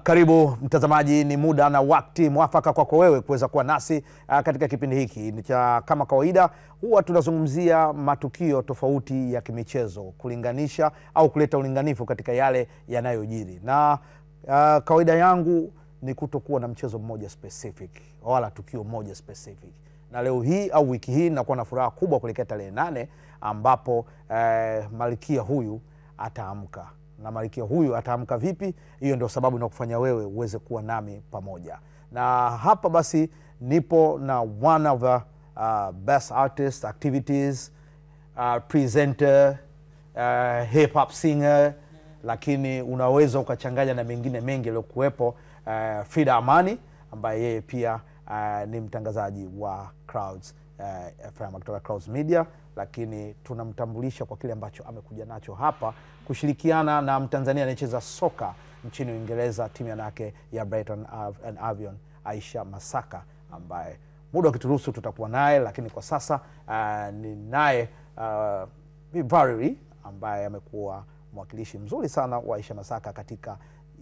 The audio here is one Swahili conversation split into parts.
Karibu mtazamaji, ni muda na wakati mwafaka kwako wewe kuweza kuwa nasi katika kipindi hiki. Kama kawaida huwa tunazungumzia matukio tofauti ya kimichezo, kulinganisha au kuleta ulinganifu katika yale yanayojiri. Na kawaida yangu ni kutokuwa na mchezo mmoja specific wala tukio moja specific. Na leo hii au wiki hii nakuwa na furaha kubwa kuelekea tarehe 8 ambapo malkia huyu ataamka. Na malkia huyu ataamka vipi? Hiyo ndio sababu inakufanya wewe uweze kuwa nami pamoja. Na hapa basi nipo na one of the best artists, activities, presenter, hip hop singer, lakini unaweza ukachanganya na mengine mengi yaliyokuwepo, Frida Amani ambaye yeye pia ni mtangazaji wa Clouds FM kutoka Clouds Media, lakini tunamtambulisha kwa kile ambacho amekuja nacho hapa kushirikiana na Mtanzania anayecheza soka nchini Uingereza, timu yake ya Brighton and Albion, Aisha Masaka, ambaye muda ukituruhusu tutakuwa naye, lakini kwa sasa ni naye Valerie ambaye amekuwa mwakilishi mzuri sana wa Aisha Masaka katika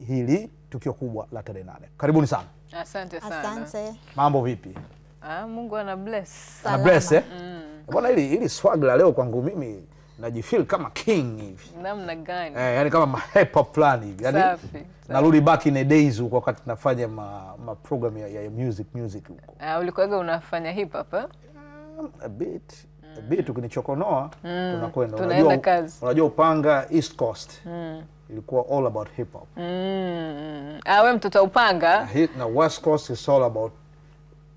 hili tukio kubwa la tarehe 8. Karibuni sana. Asante sana. Asante. Mambo vipi? Mungu ana bless. Ana bless Bwana, hili swag la leo kwangu mimi najifeel kama king hivi. Namna gani? Yani kama hip hop plan hivi. Yani Safi. narudi back in the days huko wakati nafanya ma program ya music huko. Ulikuwaga unafanya hip hop A bit ukinichokonoa tunakwenda. Tunaenda kazi. Unajua Upanga East Coast. Ilikuwa all about hip hop. Wewe mtoto Upanga. Na West Coast is all about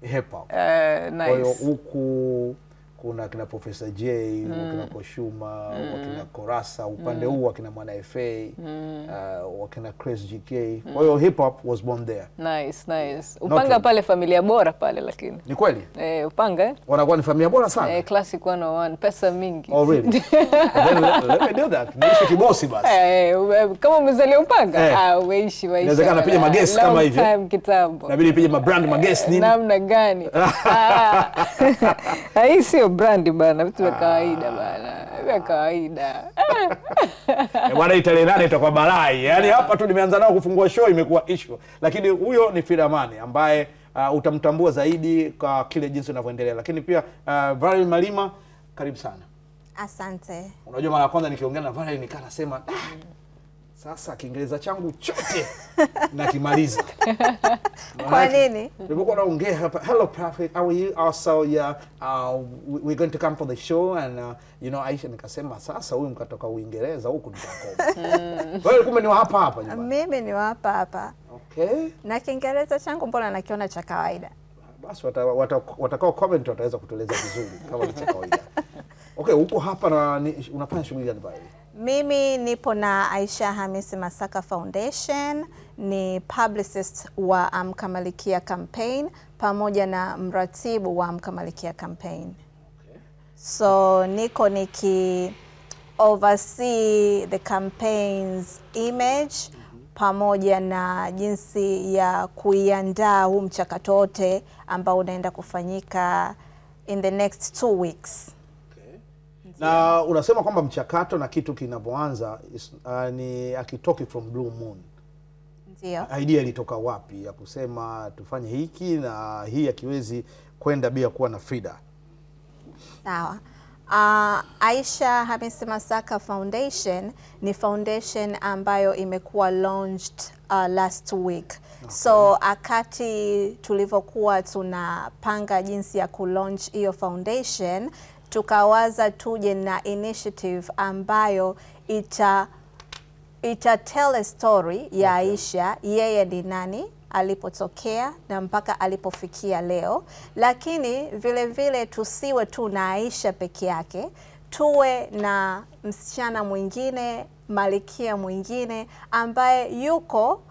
hip hop. Nice. Kwa hiyo huku kuna kina Professor J, wakina Koshuma, wakina Korasa, upande huu wakina Mwana FA, wakina Chris GK. Kwa hiyo hip hop was born there. Nice. Upanga pale familia bora pale lakini. Ni kweli? Upanga wanakuwa ni familia bora sana. Classic 101, pesa mingi. Oh really? Then let me do that. Niishi kibosi basi. Kama umezalia Upanga, umeishi maisha. Inawezekana napiga magesi kama hivi. Time kitambo. Inabidi nipige mabrand magesi nini? Namna gani? Hii sio brand bana, vitu vya kawaida bana. Vya kawaida. Bwana, tarehe 8 itakuwa balai. Yaani hapa tu nimeanza nao kufungua show imekuwa issue. Lakini huyo ni Frida Amani ambaye utamtambua zaidi kwa kile jinsi unavyoendelea. Lakini pia Valerie Malima, karibu sana. Asante. Unajua mara ya kwanza nikiongea na Valerie nikaa nasema sasa Kiingereza changu chote nakimaliza. Kwa nini? Nilipokuwa naongea hapa, hello Prophet, how are you? Also we're going to come for the show and Aisha nikasema sasa huyu mkatoka Uingereza huku nitakoma. Wewe kumbe ni wa hapa nyumbani? Mimi ni wa hapa. Okay. Na Kiingereza changu mbona nakiona cha kawaida? Basi watakao comment wataweza kutueleza vizuri kama ni cha kawaida. Okay, huko hapa na unafanya shughuli gani pale? Mimi nipo na Aisha Hamisi Masaka Foundation, ni publicist wa Amka Malkia campaign pamoja na mratibu wa Amka Malkia campaign. Okay. So niko oversee the campaign's image pamoja na jinsi ya kuiandaa huu mchakato wote ambao unaenda kufanyika in the next 2 weeks. Na unasema kwamba mchakato na kitu kinapoanza ni akitoki from Blue Moon. Ndio. Idea ilitoka wapi ya kusema tufanye hiki na hii akiwezi kwenda bila kuwa na Frida? Sawa. Aisha Hamisi Masaka Foundation ni foundation ambayo imekuwa launched last week. Okay. So akati tulivyokuwa tunapanga jinsi ya kulaunch hiyo foundation, tukawaza tuje na initiative ambayo ita tell a story ya Aisha, yeye ni nani, alipotokea na mpaka alipofikia leo. Lakini vile vile tusiwe tu na Aisha peke yake, tuwe na msichana mwingine, malkia mwingine ambaye yuko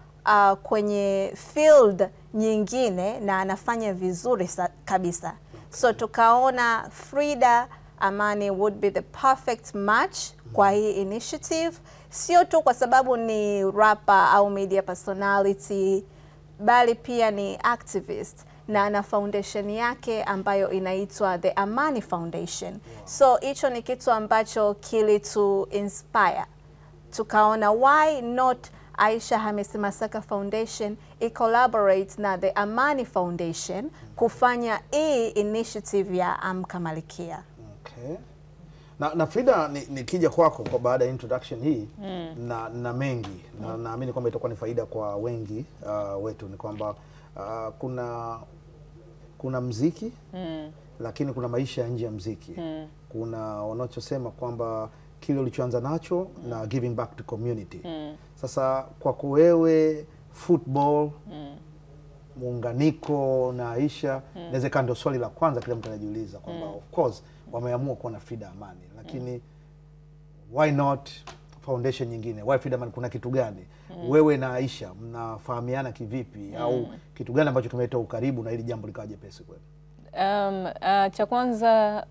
kwenye field nyingine na anafanya vizuri kabisa. So tukaona Frida Amani would be the perfect match kwa hii initiative. Sio tu kwa sababu ni rapper au media personality, bali pia ni activist na ana foundation yake ambayo inaitwa The Amani Foundation. So hicho ni kitu ambacho kilitu inspire. Tukaona why not Aisha Hamisi Masaka Foundation collaborate na the Amani Foundation kufanya hii initiative ya Amka Malkia. Okay. Na Frida, nikija kwako kwa baada ya introduction hii na mengi na naamini kwamba itakuwa ni faida kwa wengi wetu, ni kwamba kuna mziki lakini kuna maisha nje ya mziki. Kuna wanachosema kwamba kile ulichoanza nacho na giving back to community. Sasa kwako wewe football muunganiko na Aisha, inawezekana ndio swali la kwanza kila mtu anajiuliza kwamba of course wameamua kuwa na Frida Amani, lakini why not foundation nyingine? Why Frida Amani? Kuna kitu gani? Wewe na Aisha mnafahamiana kivipi? Au kitu gani ambacho kimeleta ukaribu na hili jambo likawa jepesi kwenu? Cha kwanza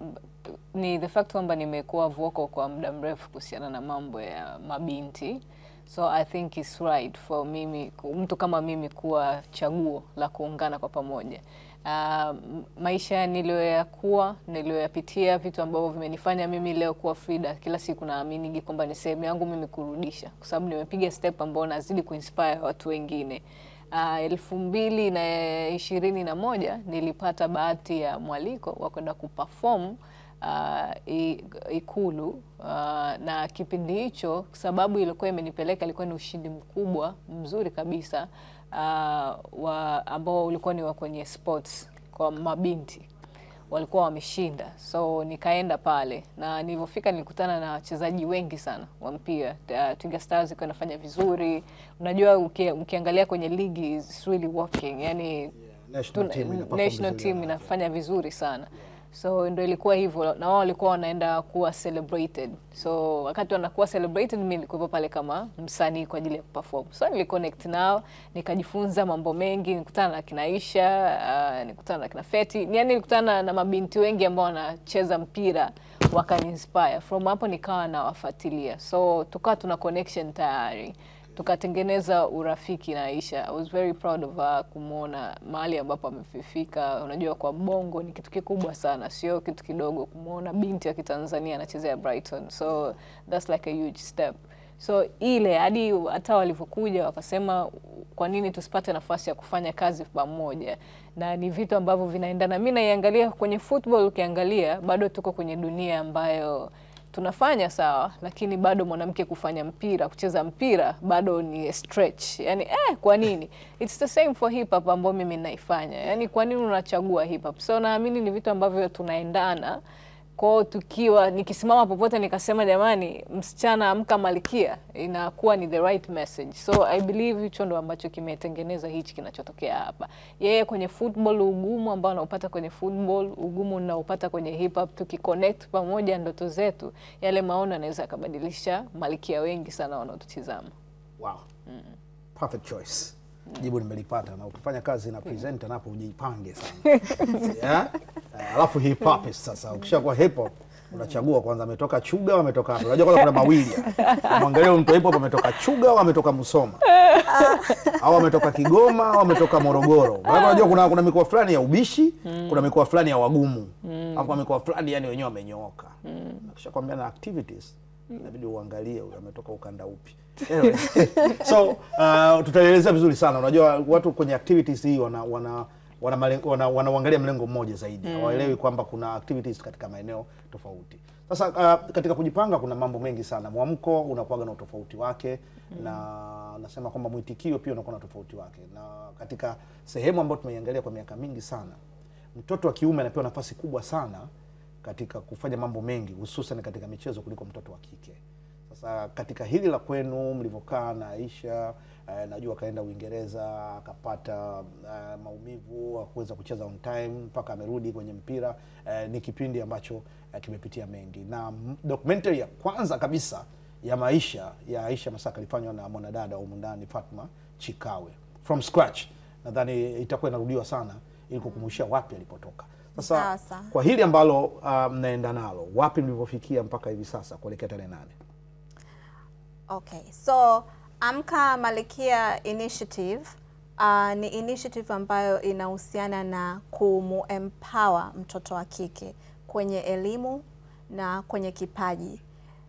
ni the fact kwamba nimekuwa vocal kwa muda mrefu kuhusiana na mambo ya mabinti. So I think it's right for mimi, mtu kama mimi, kuwa chaguo la kuungana kwa pamoja. Maisha niliyoyapitia, vitu ambavyo vimenifanya mimi leo kuwa Frida, kila siku naamini kwamba ni sehemu yangu mimi kurudisha, kwa sababu nimepiga step ambao nazidi kuinspire watu wengine. 2021 nilipata bahati ya mwaliko wa kwenda kuperform Ikulu, na kipindi hicho sababu ilikuwa imenipeleka ilikuwa ni ushindi mkubwa mzuri kabisa ambao ulikuwa ni wa kwenye sports kwa mabinti, walikuwa wameshinda. So nikaenda pale na nilipofika nilikutana na wachezaji wengi sana wa mpira. Twiga Stars iko inafanya vizuri. Unajua ukiangalia kwenye ligi is really working. Yani national team inafanya vizuri sana. So ndio ilikuwa hivyo, na wao walikuwa wanaenda kuwa celebrated. So wakati wanakuwa celebrated, mimi nilikuwa pale kama msanii kwa ajili ya perform. So niliconnect nao, nikajifunza mambo mengi, nikutana na kina Aisha, nikutana na kina Feti. Yani nilikutana na mabinti wengi ambao wanacheza mpira, wakani-inspire. From hapo nikawa nawafuatilia. So tukawa tuna connection tayari. Tukatengeneza urafiki na Aisha. I was very proud of her, kumuona mahali ambapo amefika. Unajua kwa Bongo ni kitu kikubwa sana, sio kitu kidogo kumuona binti ya Kitanzania anachezea Brighton. So that's like a huge step. So ile hadi hata walivyokuja wakasema kwa nini tusipate nafasi ya kufanya kazi pamoja, na ni vitu ambavyo vinaendana. Mimi naiangalia kwenye football, ukiangalia bado tuko kwenye dunia ambayo tunafanya sawa, lakini bado mwanamke kufanya mpira, kucheza mpira bado ni stretch. Yani kwa nini? It's the same for hip hop ambayo mimi naifanya. Yani kwa nini unachagua hip hop? So naamini ni vitu ambavyo tunaendana. Kwa tukiwa nikisimama popote nikasema jamani msichana amka malkia, inakuwa ni the right message. So I believe hicho ndo ambacho kimetengeneza hichi kinachotokea hapa. Yeye kwenye football, ugumu ambao anaupata kwenye football, ugumu unaopata kwenye hip hop, tukiconnect pamoja ndoto zetu, yale maono yanaweza kubadilisha malkia wengi sana wanaotutizama. Wow. Perfect choice. Jibu nimelipata, na ukifanya kazi na presenter napo ujipange sana. Yeah? Alafu hip hop sasa, ukishakuwa hip hop unachagua kwanza ametoka Chuga au ametoka hapo. Unajua kwanza kuna mawili. Muangalie mtu hip hop ametoka Chuga au ametoka Musoma. Au ametoka Kigoma au ametoka Morogoro. Unajua kuna mikoa fulani ya ubishi, kuna mikoa fulani ya wagumu. Hapo mikoa fulani yani wenyewe wamenyooka. Nakishakwambia na activities inabidi uangalie huyu ametoka ukanda upi. Anyway, so tutaelezea vizuri sana. Unajua watu kwenye activities hii wanaangalia mlengo mmoja zaidi. Hawaelewi kwamba kuna activities katika maeneo tofauti. Sasa katika kujipanga kuna mambo mengi sana. Mwamko unakuwa na utofauti wake, na nasema kwamba mwitikio pia unakuwa na tofauti wake. Na katika sehemu ambayo tumeiangalia kwa miaka mingi sana, mtoto wa kiume anapewa nafasi kubwa sana katika kufanya mambo mengi, hususan katika michezo, kuliko mtoto wa kike. Sasa katika hili la kwenu mlivyokaa na Aisha, najua kaenda Uingereza akapata maumivu, kuweza kucheza on time mpaka amerudi kwenye mpira, ni kipindi ambacho kimepitia mengi. Na documentary ya kwanza kabisa ya maisha ya Aisha Masaka ilifanywa na mwanadada wa ndani Fatma Chikawe, from scratch. Nadhani itakuwa inarudiwa sana ili kukumbushia wapi alipotoka. Sasa kwa hili ambalo mnaenda nalo, wapi mlipofikia mpaka hivi sasa kuelekea tarehe 8? Okay, so Amka Malkia Initiative ni initiative ambayo inahusiana na kumu-empower mtoto wa kike kwenye elimu na kwenye kipaji.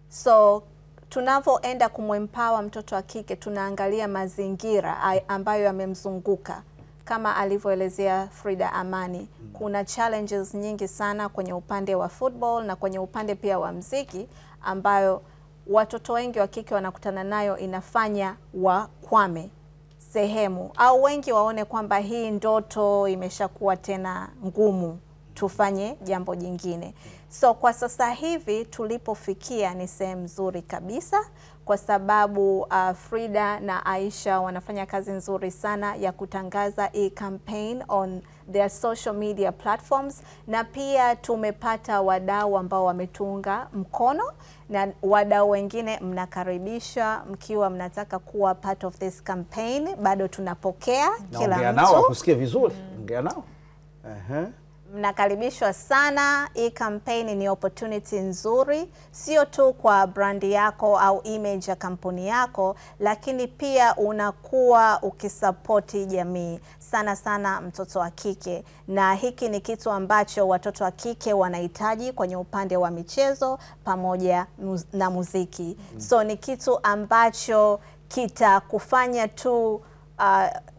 So tunavyoenda kumempower mtoto wa kike, tunaangalia mazingira ambayo yamemzunguka kama alivyoelezea Frida Amani. Kuna challenges nyingi sana kwenye upande wa football na kwenye upande pia wa mziki ambayo watoto wengi wa kike wanakutana nayo, inafanya wakwame sehemu au wengi waone kwamba hii ndoto imeshakuwa tena ngumu, tufanye jambo jingine. So kwa sasa hivi tulipofikia ni sehemu nzuri kabisa, kwa sababu Frida na Aisha wanafanya kazi nzuri sana ya kutangaza hii campaign on their social media platforms, na pia tumepata wadau ambao wametunga mkono, na wadau wengine mnakaribisha mkiwa mnataka kuwa part of this campaign. Bado tunapokea kila mtu. Nao kusikia vizuri. Ongea nao. Mnakaribishwa sana. Hii campaign ni opportunity nzuri, sio tu kwa brandi yako au image ya kampuni yako, lakini pia unakuwa ukisupporti jamii, sana sana mtoto wa kike, na hiki ni kitu ambacho watoto wa kike wanahitaji kwenye upande wa michezo pamoja na muziki. So ni kitu ambacho kitakufanya tu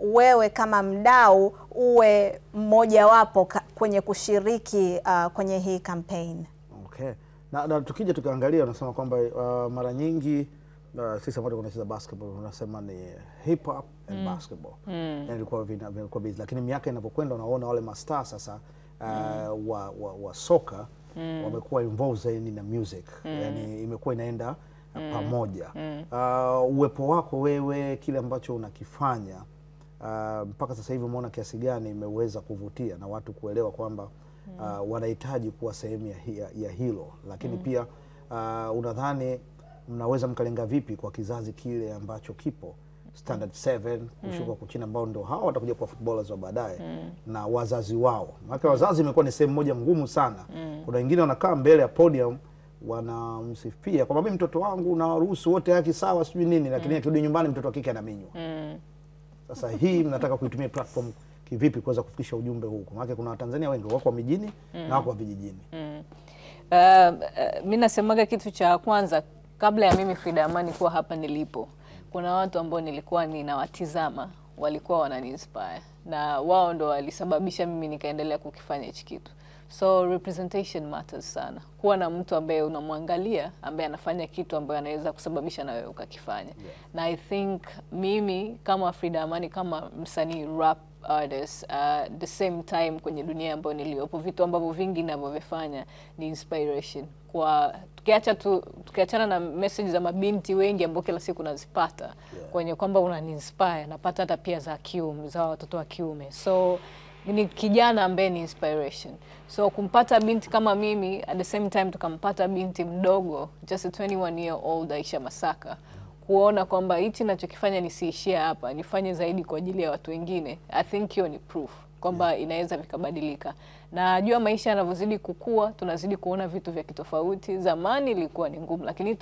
wewe kama mdau uwe mmoja wapo kwenye kushiriki kwenye hii campaign. Okay. Na tukija tukaangalia, unasema kwamba mara nyingi sisi ambao tunacheza basketball unasema ni hip hop and basketball. Yani ilikuwa busy, lakini miaka inapokwenda unaona wale mastaa sasa wa soka wamekuwa involved zaidi na music. Yani imekuwa inaenda pamoja. Uwepo wako wewe, kile ambacho unakifanya mpaka sasa hivi umeona kiasi gani imeweza kuvutia na watu kuelewa kwamba wanahitaji kuwa sehemu ya hilo, lakini pia unadhani mnaweza mkalenga vipi kwa kizazi kile ambacho kipo standard 7 kushuka kuchina, ambao ndio hao watakuja kwa footballers wa baadaye na wazazi wao? Maana wazazi imekuwa ni sehemu moja ngumu sana. Kuna wengine wanakaa mbele ya podium wanamsifia kwamba mimi mtoto wangu na waruhusu wote haki sawa sijui nini, lakini akirudi nyumbani mtoto wa kike anaminywa. Sasa hii mnataka kuitumia platform kivipi kuweza kufikisha ujumbe huu? Maana kuna Watanzania wengi wako mijini na wako vijijini. Mimi nasemaga kitu cha kwanza, kabla ya mimi Frida Amani kuwa hapa nilipo, kuna watu ambao nilikuwa ninawatizama walikuwa wanani-inspire, na wao ndo walisababisha mimi nikaendelea kukifanya hichi kitu. So representation matters sana. Kuwa na mtu ambaye unamwangalia ambaye anafanya kitu ambaye anaweza kusababisha na wewe ukakifanya. Na I think mimi kama Frida Amani, kama msanii rap artist, the same time kwenye dunia ambayo niliopo, vitu ambavyo vingi ninavyofanya ni inspiration. Kwa tukiachana na message za mabinti wengi ambao kila siku nazipata kwenye kwamba unani-inspire, napata hata pia za kiume, za watoto wa kiume. So ni kijana ambaye ni inspiration. So kumpata binti kama mimi, at the same time tukampata binti mdogo, just a 21 year old Aisha Masaka, kuona kwamba hichi ninachokifanya nisiishie hapa, nifanye zaidi kwa ajili ya watu wengine, I think hiyo ni proof kwamba inaweza vikabadilika. Na najua maisha yanavyozidi kukua, tunazidi kuona vitu vya kitofauti. Zamani ilikuwa ni ngumu, lakini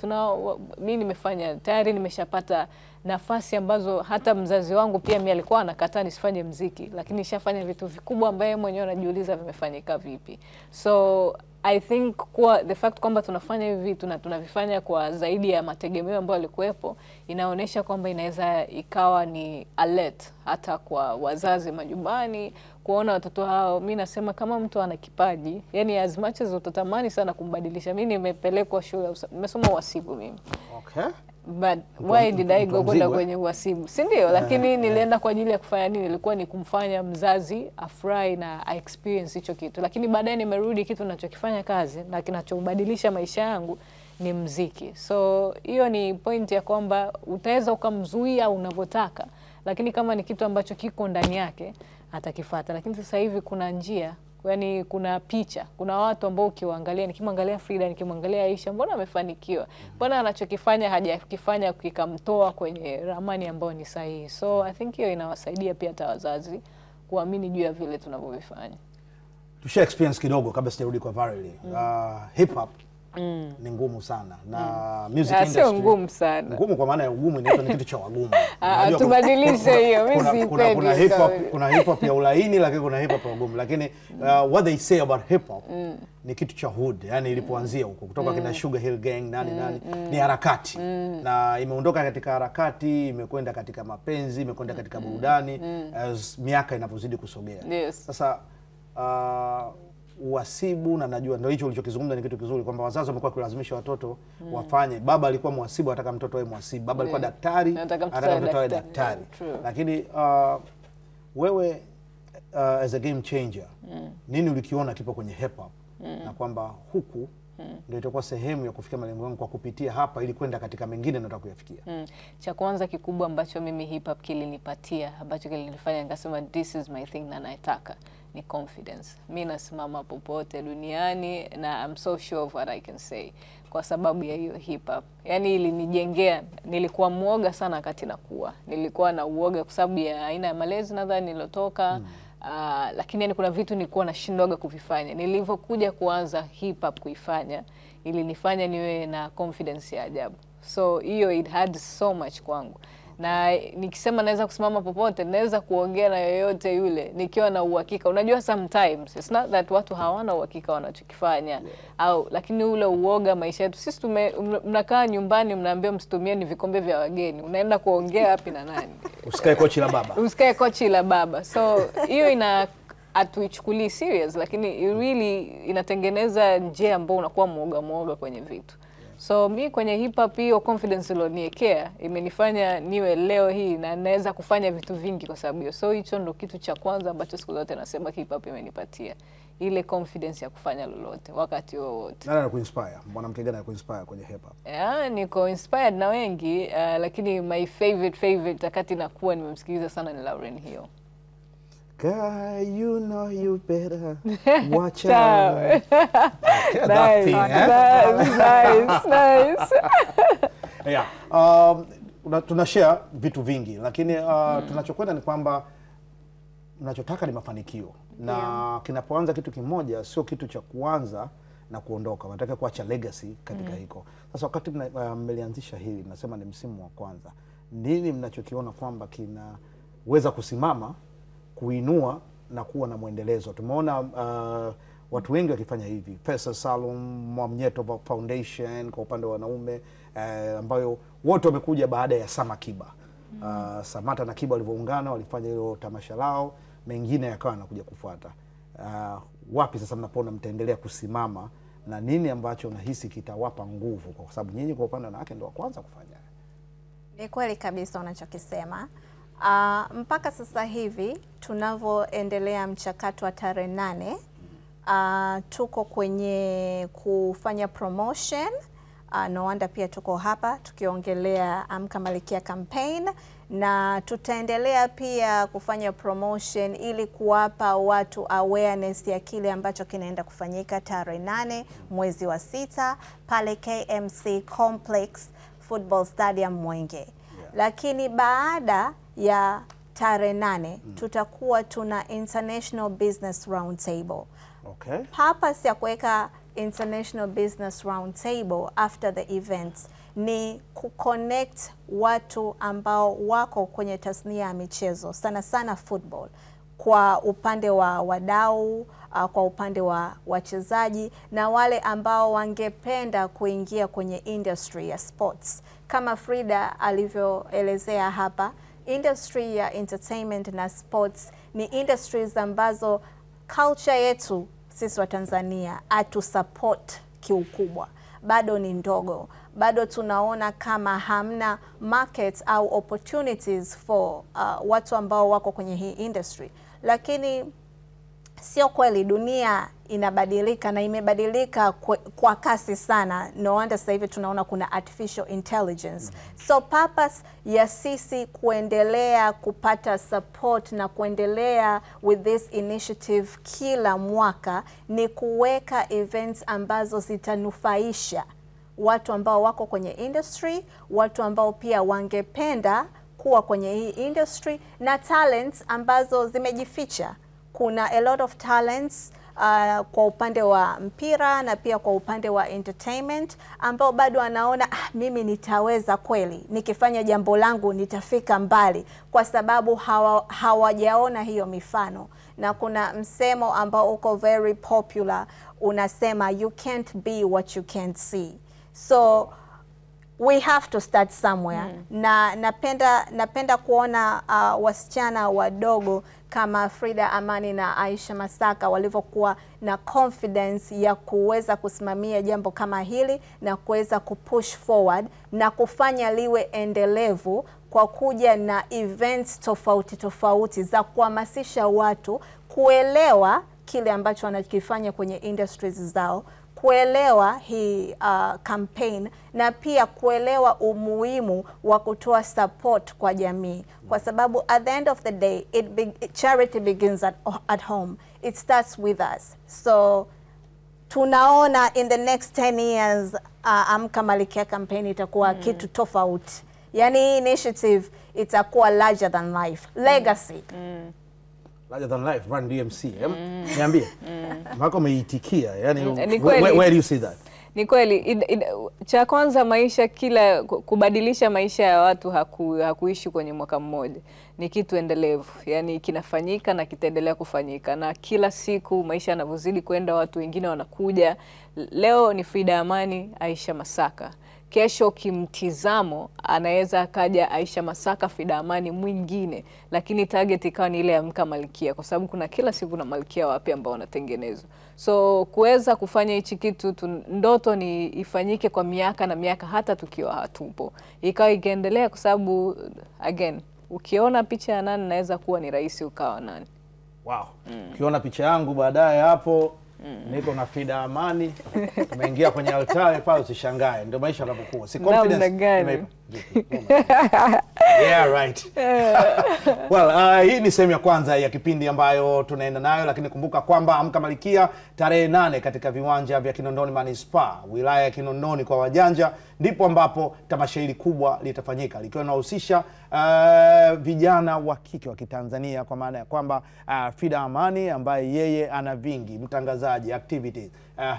mimi nimefanya tayari, nimeshapata nafasi ambazo hata mzazi wangu pia mimi alikuwa anakataa nisifanye muziki, lakini nishafanya vitu vikubwa ambaye mwenyewe anajiuliza vimefanyika vipi. So I think kwa the fact kwamba tunafanya hivi vitu na tunavifanya kwa zaidi ya mategemeo ambayo yalikuwepo, inaonyesha kwamba inaweza ikawa ni alert hata kwa wazazi majumbani, kuona watoto hao. Mimi nasema kama mtu ana kipaji, yani as much as utatamani sana kumbadilisha. Mimi nimepelekwa shule, nimesoma uhasibu mimi. Okay. But why did I go kwenda kwenye uhasibu? Si ndio? Lakini nilienda kwa ajili ya kufanya nini? Ilikuwa ni kumfanya mzazi afurahi na I experience hicho kitu. Lakini baadaye nimerudi, kitu ninachokifanya kazi na kinachobadilisha maisha yangu ni muziki. So hiyo ni point ya kwamba utaweza ukamzuia unavyotaka, lakini kama ni kitu ambacho kiko ndani yake atakifuata. Lakini sasa hivi kuna njia, yani kuna picha, kuna watu ambao ukiwaangalia, nikimwangalia Frida, nikimwangalia Aisha, mbona amefanikiwa? Mbona anachokifanya hajakifanya kikamtoa kwenye ramani ambayo ni sahihi? So I think hiyo inawasaidia pia hata wazazi kuamini juu ya vile tunavyofanya. Tusha experience kidogo kabla sijarudi kwa Varily. Hip hop ni ngumu sana na music industry sio ngumu sana. Ngumu kwa maana ya ugumu, inaitwa ni kitu cha wagumu. Tubadilishe hiyo, mimi sipendi. Kuna hip hop ya ulaini, lakini kuna hip hop ya ugumu, lakini what they say about hip hop ni kitu cha hood, yani ilipoanzia huko kutoka kina Sugar Hill Gang nani ni harakati na imeondoka katika harakati, imekwenda katika mapenzi, imekwenda katika burudani as miaka inavyozidi kusogea. Yes. Sasa uhasibu, na najua ndio hicho ulichokizungumza ni kitu kizuri kwamba wazazi wamekuwa kulazimisha watoto wafanye. Baba alikuwa mhasibu, anataka mtoto awe mhasibu. Baba alikuwa daktari, anataka mtoto awe daktari. Lakini wewe as a game changer, nini ulikiona kipo kwenye hip hop na kwamba huku ndio itakuwa sehemu ya kufikia malengo yangu kwa kupitia hapa ili kwenda katika mengine nataka kuyafikia? Cha kwanza kikubwa ambacho mimi hip hop kilinipatia, ambacho kilinifanya nikasema this is my thing na naitaka, ni confidence. Mimi nasimama popote duniani na I'm so sure of what I can say kwa sababu ya hiyo hip hop. Yani ilinijengea, nilikuwa muoga sana wakati nakuwa. Nilikuwa na uoga kwa sababu ya aina ya malezi nadhani nilotoka. Lakini yani kuna vitu nilikuwa nashindwaga kuvifanya. Nilivyokuja kuanza hip hop kuifanya, ilinifanya niwe na confidence ya ajabu. So hiyo it had so much kwangu. Na nikisema naweza kusimama popote, naweza kuongea na yoyote yule nikiwa na uhakika. Unajua sometimes it's not that watu hawana uhakika wanachokifanya au, lakini ule uoga maisha yetu sisi mnakaa nyumbani mnaambia msitumie ni vikombe vya wageni. Unaenda kuongea wapi na nani? Usikae kochi la baba. Usikae kochi la baba. So hiyo hatuichukulii serious, lakini really inatengeneza njia ambayo unakuwa muoga kwenye vitu. So mi kwenye hip hop hiyo confidence iloniekea imenifanya niwe leo hii na naweza kufanya vitu vingi kwa sababu hiyo. So hicho ndo kitu cha kwanza ambacho siku zote nasema hip hop imenipatia, ile confidence ya kufanya lolote wakati wowote. Nani anakuinspire? Mwanamke gani anakuinspire kwenye hip hop? Niko inspired na wengi, lakini my favorite wakati nakuwa nimemsikiliza sana ni Lauryn Hill. Guy, you know you better watch out. That thing, nice. Yeah. Tunashare vitu vingi, lakini tunachokwenda ni kwamba tunachotaka ni mafanikio. Na kinapoanza kitu kimoja, sio kitu cha kuanza na kuondoka. Wanataka kuacha legacy katika hiko. Sasa wakati mmelianzisha hili, nasema ni msimu wa kwanza, nini mnachokiona kwamba kinaweza kusimama, kuinua na kuwa na muendelezo? Tumeona watu wengi wakifanya hivi. Pesa Salum, Mwamnyeto Foundation kwa upande wa wanaume, ambayo wote wamekuja baada ya Sama Kiba. Samata na Kiba walivyoungana walifanya hilo tamasha lao, mengine yakawa yanakuja kufuata. Wapi sasa mnapoona mtaendelea kusimama, na nini ambacho unahisi kitawapa nguvu, kwa sababu nyinyi kwa upande wanawake ndio wa kwanza kufanya? Ni kweli kabisa unachokisema. Mpaka sasa hivi tunavyoendelea mchakato wa tarehe 8, tuko kwenye kufanya promotion. No wonder pia tuko hapa tukiongelea Amka Malkia campaign, na tutaendelea pia kufanya promotion ili kuwapa watu awareness ya kile ambacho kinaenda kufanyika tarehe 8 mwezi wa 6 pale KMC Complex Football Stadium Mwenge. Lakini baada ya tarehe 8 tutakuwa tuna International Business Roundtable. Okay. Purpose ya kuweka International Business Roundtable after the event ni kuconnect watu ambao wako kwenye tasnia ya michezo, sana sana football, kwa upande wa wadau, kwa upande wa wachezaji na wale ambao wangependa kuingia kwenye industry ya sports. Kama Frida alivyoelezea hapa, industry ya entertainment na sports ni industries ambazo culture yetu sisi wa Tanzania support kiukubwa. Bado ni ndogo. Bado tunaona kama hamna markets au opportunities for watu ambao wako kwenye hii industry. Lakini sio kweli, dunia inabadilika na imebadilika kwa kasi sana. No wonder sasa hivi tunaona kuna artificial intelligence. So purpose ya sisi kuendelea kupata support na kuendelea with this initiative kila mwaka ni kuweka events ambazo zitanufaisha watu ambao wako kwenye industry, watu ambao pia wangependa kuwa kwenye hii industry, na talents ambazo zimejificha. Kuna a lot of talents kwa upande wa mpira na pia kwa upande wa entertainment, ambao bado anaona mimi nitaweza kweli, nikifanya jambo langu nitafika mbali, kwa sababu hawajaona hiyo mifano. Na kuna msemo ambao uko very popular unasema, you can't be what you can't see. So we have to start somewhere. Na napenda kuona wasichana wadogo kama Frida Amani na Aisha Masaka walivyokuwa na confidence ya kuweza kusimamia jambo kama hili na kuweza kupush forward na kufanya liwe endelevu kwa kuja na events tofauti za kuhamasisha watu kuelewa kile ambacho wanakifanya kwenye industries zao, kuelewa hii campaign, na pia kuelewa umuhimu wa kutoa support kwa jamii, kwa sababu at the end of the day charity begins at home. It starts with us. So tunaona in the next 10 years Amka Malkia campaign itakuwa kitu tofauti. Yani initiative itakuwa larger than life, legacy. Larger than life, Run DMC. Niambie. Mpaka umeitikia, yani where do you see that? Ni kweli, cha kwanza maisha, kubadilisha maisha ya watu hakuishi kwenye mwaka mmoja. Ni kitu endelevu, yani kinafanyika na kitaendelea kufanyika, na kila siku maisha yanavyozidi kwenda watu wengine wanakuja. Leo ni Frida Amani, Aisha Masaka. Kesho kimtizamo anaweza akaja Aisha Masaka, Frida Amani mwingine, lakini target ikawa ni ile ya Amka Malkia, kwa sababu kuna kila siku na malkia wapya ambao wanatengenezwa. So kuweza kufanya hichi kitu ndoto ni ifanyike kwa miaka na miaka, hata tukiwa hatupo. Ikawa ikiendelea, kwa sababu again, ukiona picha ya nani naweza kuwa ni rahisi ukawa nani. Wow. Ukiona picha yangu baadaye hapo niko na Frida Amani, tumeingia kwenye altare pale, usishangae. Ndio maisha yanapokuwa. Si confidence. Yeah, right. Well, hii ni sehemu ya kwanza ya kipindi ambayo tunaenda nayo, lakini kumbuka kwamba Amka Malkia tarehe 8 katika viwanja vya Kinondoni Manispaa, wilaya ya Kinondoni kwa wajanja, ndipo ambapo tamasha hili kubwa litafanyika, likiwa linahusisha vijana wa kike wa Kitanzania, kwa maana ya kwamba Frida Amani ambaye yeye ana vingi, mtangazaji, activities,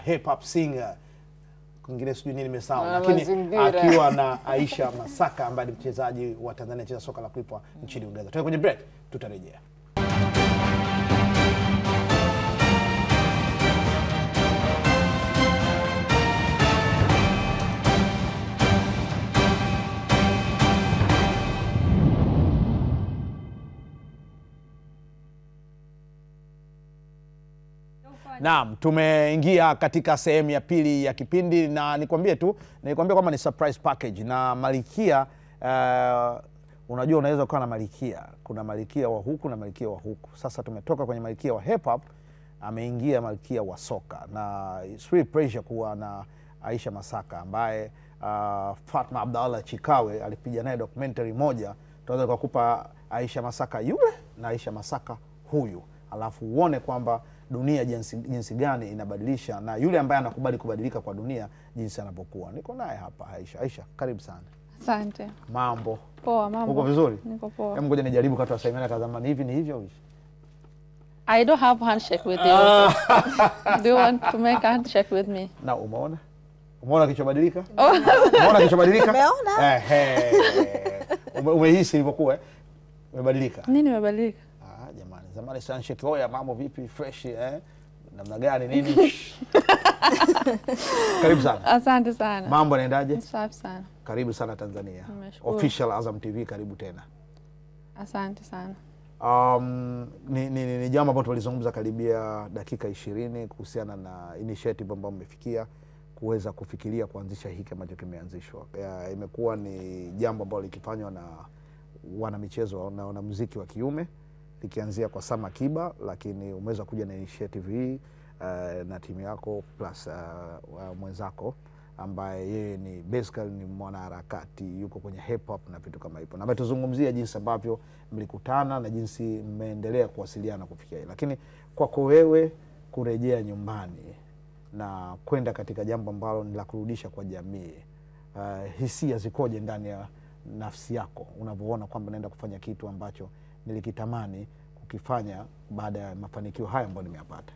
hip hop singer, kwingine sijui nini nimesahau, lakini akiwa na Aisha Masaka ambaye ni mchezaji wa Tanzania, cheza soka la kulipwa nchini Uingereza. Tuwe kwenye break, tutarejea. Naam, tumeingia katika sehemu ya pili ya kipindi, na nikwambie kwamba ni surprise package na Malkia. Unajua unaweza kuwa na Malkia, kuna Malkia wa huku na Malkia wa huku. Sasa tumetoka kwenye Malkia wa hip hop, ameingia Malkia wa soka, na it's really pressure kuwa na Aisha Masaka ambaye Fatma Abdallah Chikawe alipiga naye documentary moja. Tunaweza kukupa Aisha Masaka yule na Aisha Masaka huyu, alafu uone kwamba dunia jinsi gani inabadilisha, na yule ambaye anakubali kubadilika kwa dunia jinsi anapokuwa. Niko naye hapa Aisha. Aisha, karibu sana. Asante. Mambo? Poa, mambo. Uko vizuri? Niko poa. Hebu ngoja nijaribu kati wasaimiana kazamani, hivi ni hivyo hivi. I don't have handshake with you. Do you want to make a handshake with me? Na umeona? Umeona kichobadilika? Umeona kichobadilika? Umeona? Umehisi ilivyokuwa? Umebadilika? Nini umebadilika? Jamani, zamani handshake, oya mambo vipi, fresh namna gani nini? Karibu sana. Asante sana. Mambo yanaendaje? Safi sana. Karibu sana Tanzania. Nimeshukuru. Official Azam TV, karibu tena. Asante sana. Ni jambo ambalo tulizungumza karibia dakika 20 kuhusiana na initiative ambayo mmefikia kuweza kufikiria kuanzisha hiki ambacho kimeanzishwa. Imekuwa ni jambo ambalo likifanywa na wana michezo na wana muziki wa kiume, likianzia kwa Sama Kiba, lakini umeweza kuja na initiative hii na timu yako plus mwenzako ambaye yeye ni basically ni mwanaharakati, yuko kwenye hip hop na vitu kama hivyo. Na ametuzungumzia jinsi ambavyo mlikutana na jinsi mmeendelea kuwasiliana kufikia hii. Lakini kwako wewe kurejea nyumbani na kwenda katika jambo ambalo ni la kurudisha kwa jamii, hisia zikoje ndani ya nafsi yako unavyoona kwamba naenda kufanya kitu ambacho nilikitamani kukifanya baada ya mafanikio haya ambayo nimeyapata?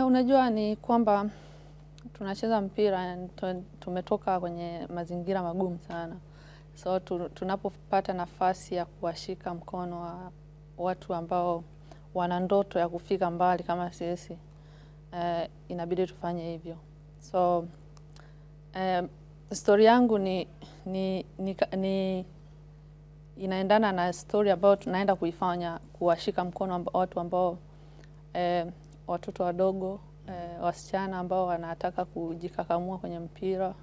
Unajua ni kwamba tunacheza mpira, tumetoka kwenye mazingira magumu sana. So tunapopata nafasi ya kuwashika mkono wa watu ambao wana ndoto ya kufika mbali kama sisi, inabidi tufanye hivyo. So story yangu ni inaendana na story ambayo tunaenda kuifanya, kuwashika mkono watu ambao watoto wadogo, wasichana ambao wanataka kujikakamua kwenye mpira.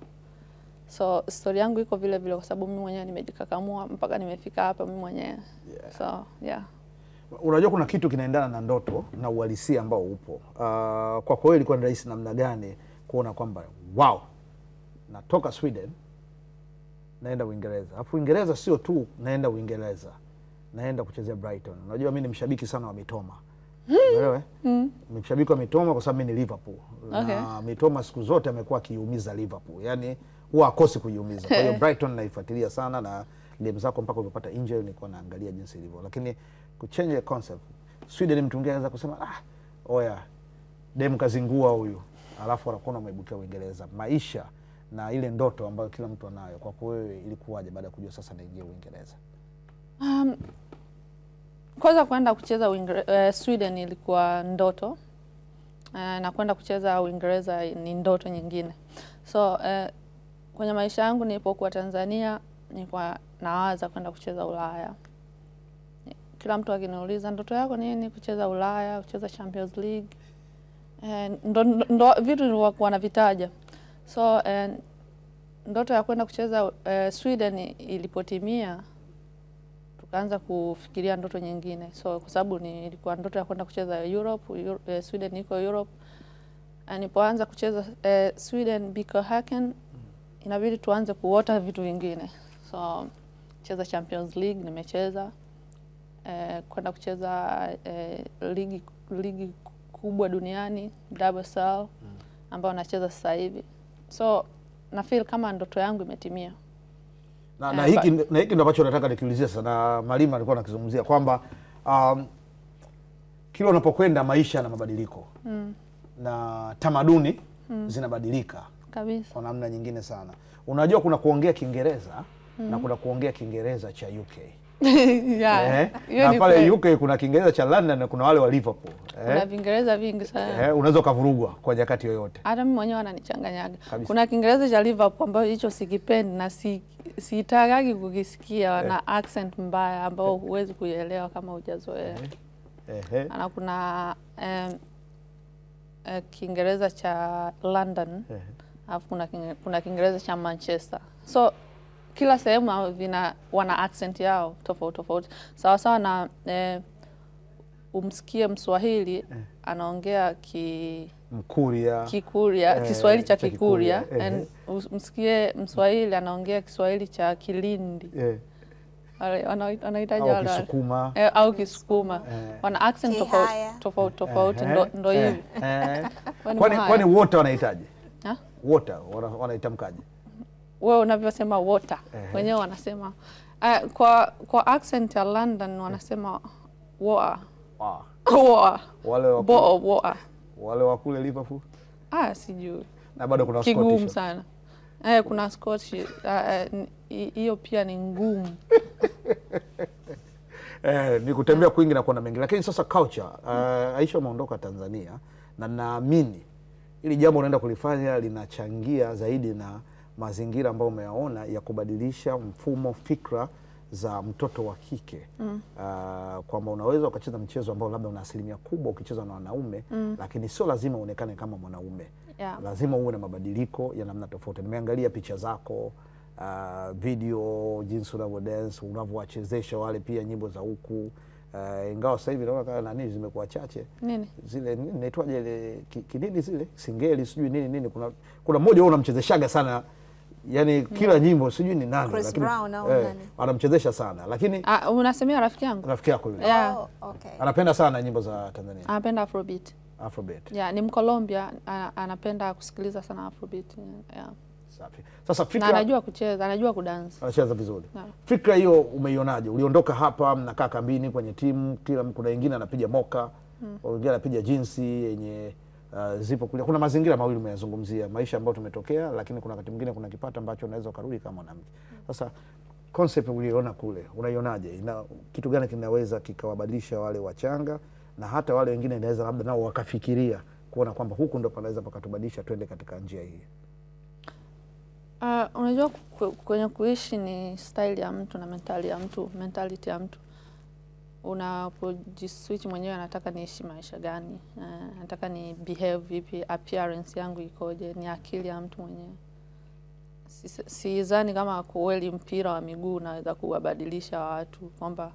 So story yangu iko vile vile kwa sababu mimi mwenyewe nimejikakamua mpaka nimefika hapa mimi mwenyewe. So yeah. Unajua kuna kitu kinaendana na ndoto na uhalisia ambao upo. Kwa kweli ilikuwa ni rahisi namna gani kuona kwamba wow, natoka Sweden naenda Uingereza. Alafu Uingereza sio tu naenda Uingereza, naenda kuchezea Brighton. Unajua mimi ni mshabiki sana wa Mitoma. Unaelewa? Ni mshabiki wa Mitoma kwa sababu mimi ni Liverpool. Okay. Na Mitoma siku zote amekuwa akiumiza Liverpool. Yaani huwa akosi kuiumiza. Kwa hiyo Brighton naifuatilia sana, na game zako mpaka ulipopata injury nilikuwa naangalia jinsi ilivyo. Lakini kuchange the concept, Sweden mtu mwingine anaweza kusema oya, dem kazingua huyu. Alafu anakuwa umeibukia Uingereza. Maisha na ile ndoto ambayo kila mtu anayo, kwa wewe ilikuwaje baada ya kujua sasa naingia Uingereza? Kwanza kwenda kucheza Sweden ilikuwa ndoto, na kwenda kucheza Uingereza ni ndoto nyingine. So kwenye maisha yangu nilipokuwa Tanzania nilikuwa nawaza kwenda kucheza Ulaya. Kila mtu akiniuliza ndoto yako nini, kucheza Ulaya, kucheza Champions League, ndo vitu nilikuwa navitaja. So ndoto ya kwenda kucheza Sweden ilipotimia, tukaanza kufikiria ndoto nyingine. So kwa sababu ilikuwa ndoto ya kwenda kucheza Europe, Sweden iko Europe. Nilipoanza kucheza Sweden BK Häcken, inabidi tuanze kuota vitu vingine. So kucheza Champions League nimecheza, kwenda kucheza ligi kubwa duniani WSL ambao nacheza sasa hivi. So na feel kama ndoto yangu imetimia. Na hiki ndio ambacho nataka nikiulizia sana. Malima alikuwa anakizungumzia kwamba kila unapokwenda maisha na mabadiliko. Na tamaduni zinabadilika kabisa kwa namna nyingine sana. Unajua kuna kuongea Kiingereza na kuna kuongea Kiingereza cha UK. Yeah. Na pale UK kuna Kiingereza cha London na kuna wale wa Liverpool. Kuna Kiingereza vingi sana. Unaweza kuvurugwa kwa nyakati yoyote. Hata mimi mwenyewe wananichanganyaga. Kuna Kiingereza cha Liverpool ambayo hicho sikipendi na sitakagi kukisikia, na accent mbaya ambao huwezi kuielewa kama hujazoea. Na kuna Kiingereza cha London. Alafu kuna Kiingereza cha Manchester. So kila sehemu wana accent yao tofauti tofauti. Sawa sawa na umsikie Mswahili anaongea Kikuria, Kiswahili cha Kikuria, umsikie Mswahili anaongea Kiswahili cha Kilindi. Wanaitaja au Kisukuma. Au Kisukuma. Wana accent tofauti ndo hivi. Kwani wote wanahitaji? Wote wanaitamkaje? Wewe unavyosema water, wenyewe wanasema kwa accent ya London wanasema water. Wale wa kule Liverpool? Sijui. Na bado kuna Scottish. Kigumu sana. Kuna Scottish, hiyo pia ni ngumu. Ni kutembea kwingi na kuona mengi. Lakini sasa culture, Aisha umeondoka Tanzania, na naamini ili jambo unaenda kulifanya linachangia zaidi na mazingira ambayo umeyaona ya kubadilisha mfumo fikra za mtoto wa kike. Kwamba unaweza ukacheza mchezo ambao labda una asilimia kubwa ukicheza na wanaume, lakini sio lazima uonekane kama mwanaume. Lazima uwe na mabadiliko ya namna tofauti. Nimeangalia picha zako, video, jinsi unavyo dance, unavyowachezesha wale pia nyimbo za huku. Ingawa sasa hivi naona kama nani zimekuwa chache. Nini? Zile inaitwaje ile kinini zile? Singeli sijui nini. Kuna mmoja wao unamchezeshaga sana. Yaani kila nyimbo sijui ni nani, Chris Brown au nani? Anamchezesha sana. Lakini unasemea rafiki yangu? Rafiki yako yule. Okay. Anapenda sana nyimbo za Tanzania. Anapenda Afrobeat. Ni Mkolombia, anapenda kusikiliza sana Afrobeat. Safi. Sasa fikra, na anajua kucheza, anajua kudance. Anacheza vizuri. Fikra hiyo umeionaje? Uliondoka hapa mnakaa kambini kwenye timu, kila kuna wengine anapiga moka. Wengine anapiga jinsi yenye zipo kule. Kuna mazingira mawili umeyazungumzia, maisha ambayo tumetokea, lakini kuna wakati mwingine kuna kipato ambacho unaweza ukarudi kama mwanamke. Sasa concept uliona kule, unaionaje? Kitu gani kinaweza kikawabadilisha wale wachanga na hata wale wengine inaweza labda nao wakafikiria kuona kwamba huku ndo panaweza pakatubadilisha twende katika njia hii? Unajua kwenye kuishi ni style ya mtu na mentality ya mtu. Unapojiswitch mwenyewe, anataka niishi maisha gani, nataka ni behave vipi, appearance yangu ikoje, ni akili ya mtu mwenyewe. Sidhani kama kweli mpira wa miguu unaweza kuwabadilisha watu, kwamba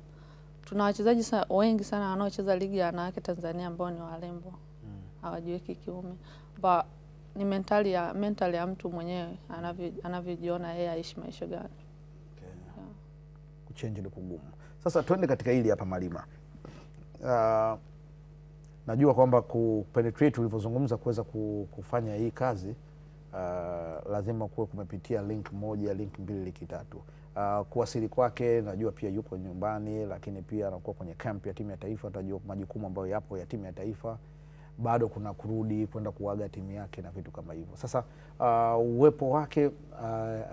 tuna wachezaji wengi sana wanaocheza ligi ya wanawake Tanzania ambao ni warembo, hawajiweki kiume. Ni mental ya mtu mwenyewe, anavyojiona yeye aishi maisha gani. Okay. Kuchange ni kugumu. Sasa twende katika hili hapa Malima. Najua kwamba kupenetrate ulivyozungumza kuweza kufanya hii kazi, lazima kuwe kumepitia link moja, link mbili, link tatu. Kuwasili kwake najua pia yuko nyumbani, lakini pia anakuwa kwenye camp ya timu ya taifa, atajua majukumu ambayo yapo ya timu ya taifa. Bado kuna kurudi kwenda kuaga timu yake na vitu kama hivyo. Sasa uwepo wake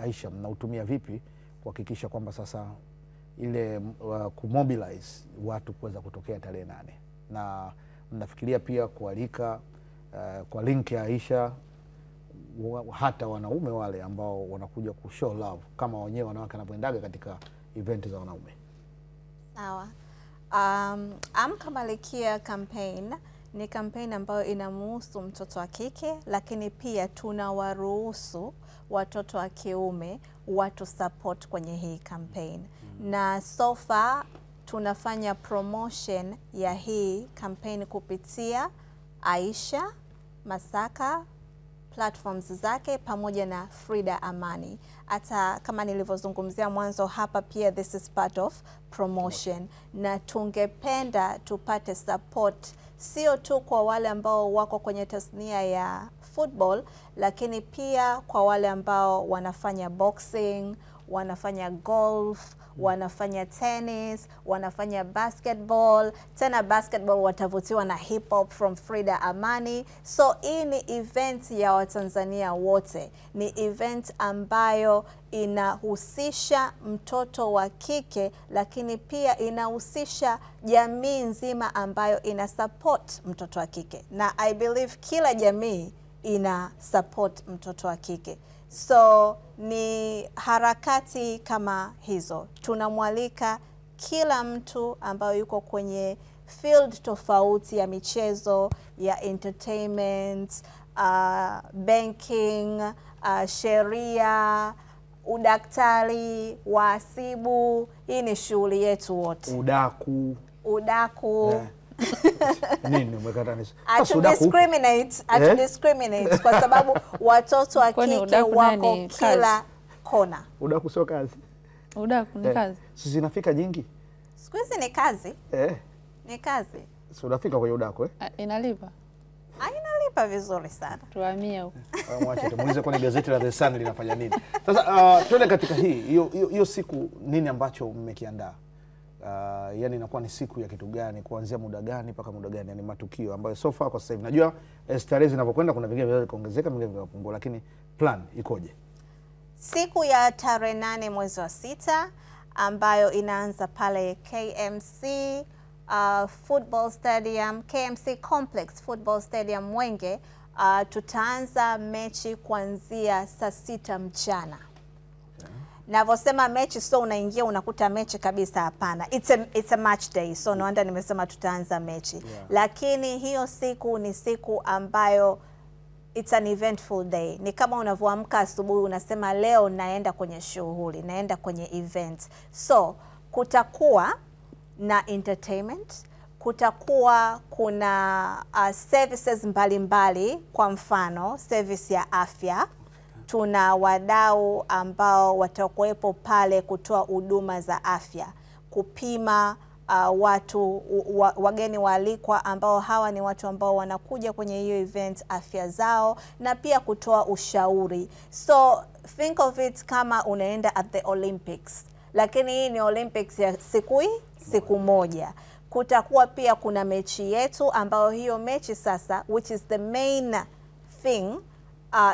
Aisha, mnautumia vipi kuhakikisha kwamba sasa ile kumobilize watu kuweza kutokea tarehe 8, na mnafikiria pia kualika kwa link ya Aisha hata wanaume wale ambao wanakuja ku show love kama wenyewe wanawake wanapoendaga katika event za wanaume? Sawa. Amka Malkia campaign ni campaign ambayo inamuhusu mtoto wa kike, lakini pia tunawaruhusu watoto wa kiume watu support kwenye hii campaign. Na so far tunafanya promotion ya hii campaign kupitia Aisha Masaka platforms zake pamoja na Frida Amani. Hata kama nilivyozungumzia mwanzo hapa, pia this is part of promotion, na tungependa tupate support sio tu kwa wale ambao wako kwenye tasnia ya football, lakini pia kwa wale ambao wanafanya boxing, wanafanya golf, wanafanya tennis, wanafanya basketball. Tena basketball watavutiwa na hip hop from Frida Amani. So hii ni event ya Watanzania wote, ni event ambayo inahusisha mtoto wa kike, lakini pia inahusisha jamii nzima ambayo ina support mtoto wa kike, na I believe kila jamii ina support mtoto wa kike. So ni harakati kama hizo. Tunamwalika kila mtu ambayo yuko kwenye field tofauti ya michezo, ya entertainment, banking, sheria, udaktari, wahasibu. Hii ni shughuli yetu wote. Udaku. Nini umekatanisha? Discriminate kwa sababu watoto wa kike wako kila kona. Udaku sio kazi. Udaku ni kazi. Sisi zinafika nyingi. Siku hizi ni kazi. Ni kazi. Sio unafika kwenye udaku Inalipa. Inalipa vizuri sana. Tuhamie huko. Mwache tumuulize kwa gazeti la The Sun linafanya nini. Sasa tuende katika hiyo siku, nini ambacho mmekiandaa? Yani inakuwa ni siku ya kitu gani, kuanzia muda gani mpaka muda gani? Yani matukio ambayo so far kwa sasa hivi najua starehe zinavyokwenda kuna vingine vinaweza kuongezeka, vingine vinapungua, lakini plan ikoje? Siku ya tarehe 8 mwezi wa 6 ambayo inaanza pale KMC Football Stadium, KMC Complex Football Stadium Mwenge. Tutaanza mechi kuanzia saa 6 mchana. Navosema mechi so unaingia unakuta mechi kabisa, hapana. It's a match day, so no wonder nimesema tutaanza mechi. Lakini hiyo siku ni siku ambayo it's an eventful day. Ni kama unavyoamka asubuhi unasema leo naenda kwenye shughuli, naenda kwenye event. So kutakuwa na entertainment, kutakuwa kuna services mbalimbali. Kwa mfano service ya afya, tuna wadau ambao watakuwepo pale kutoa huduma za afya, kupima watu wageni waalikwa ambao hawa ni watu ambao wanakuja kwenye hiyo event, afya zao, na pia kutoa ushauri. So think of it kama unaenda at the Olympics, lakini hii ni Olympics ya siku moja. Kutakuwa pia kuna mechi yetu ambayo hiyo mechi sasa, which is the main thing,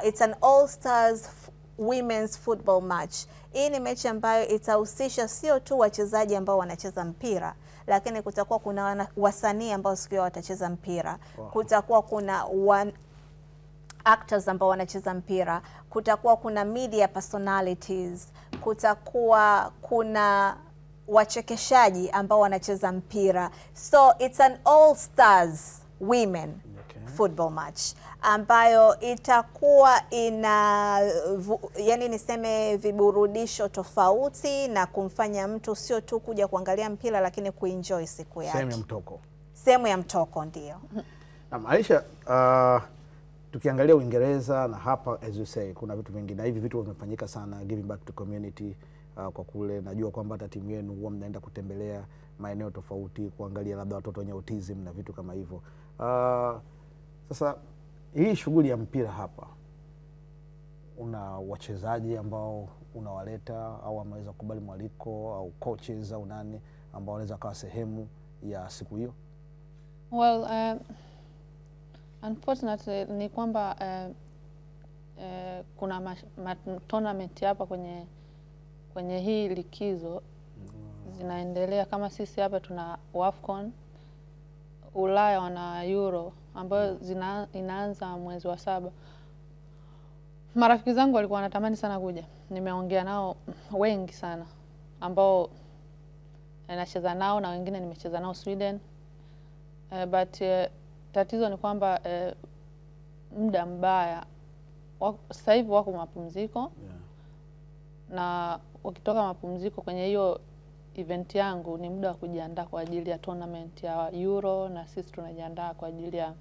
it's an all stars women's football match. Hii ni mechi ambayo itahusisha sio tu wachezaji ambao wanacheza mpira, lakini kutakuwa kuna wasanii ambao siku hiyo watacheza mpira. Kutakuwa kuna actors ambao wanacheza mpira, kutakuwa kuna media personalities, kutakuwa kuna wachekeshaji ambao wanacheza mpira. So it's an all stars women football match ambayo itakuwa yani niseme viburudisho tofauti na kumfanya mtu sio tu kuja kuangalia mpira lakini kuenjoy siku yake. Sehemu ya mtoko. Sehemu ya mtoko ndio. Na Aisha, tukiangalia Uingereza na hapa as you say kuna vitu vingi na hivi vitu vimefanyika sana, giving back to community. Kwa kule najua kwamba hata timu yenu huwa mnaenda kutembelea maeneo tofauti kuangalia labda watoto wenye autism na vitu kama hivyo. Sasa hii shughuli ya mpira hapa, una wachezaji ambao unawaleta au wameweza kukubali mwaliko au coaches au nani ambao wanaweza kuwa sehemu ya siku hiyo? Well, unfortunately ni kwamba kuna tournament hapa kwenye hii likizo zinaendelea. Kama sisi hapa tuna AFCON, Ulaya wana Euro ambayo inaanza mwezi wa 7. Marafiki zangu walikuwa wanatamani sana kuja. Nimeongea nao wengi sana ambao nacheza nao na wengine nimecheza nao Sweden. But tatizo ni kwamba muda mbaya. Sasa hivi wako mapumziko. Na wakitoka mapumziko kwenye hiyo event yangu ni muda wa kujiandaa kwa ajili ya tournament ya Euro na sisi tunajiandaa kwa ajili ya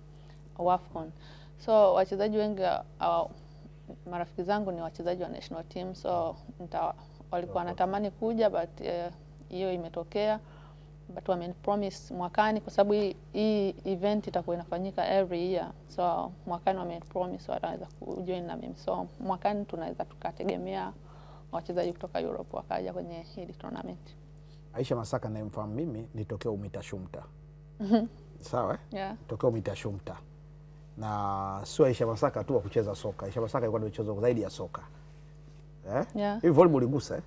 AFCON. So wachezaji wengi marafiki zangu ni wachezaji wa national team, so walikuwa wanatamani kuja but hiyo imetokea, but wamenipromise mwakani kwa sababu hii event itakuwa inafanyika every year. So mwakani wamenipromise wataweza kujoin na mimi. So mwakani tunaweza tukategemea wachezaji kutoka Europe wakaja kwenye hili tournament. Aisha Masaka ninayemfahamu mimi ni tokea UMITA-SHUMTA. Sawa Yeah. Tokea UMITA-SHUMTA. Na sio Aisha Masaka tu wa kucheza soka. Aisha Masaka alikuwa anacheza zaidi ya soka. Yeah. Hivi volleyball uligusa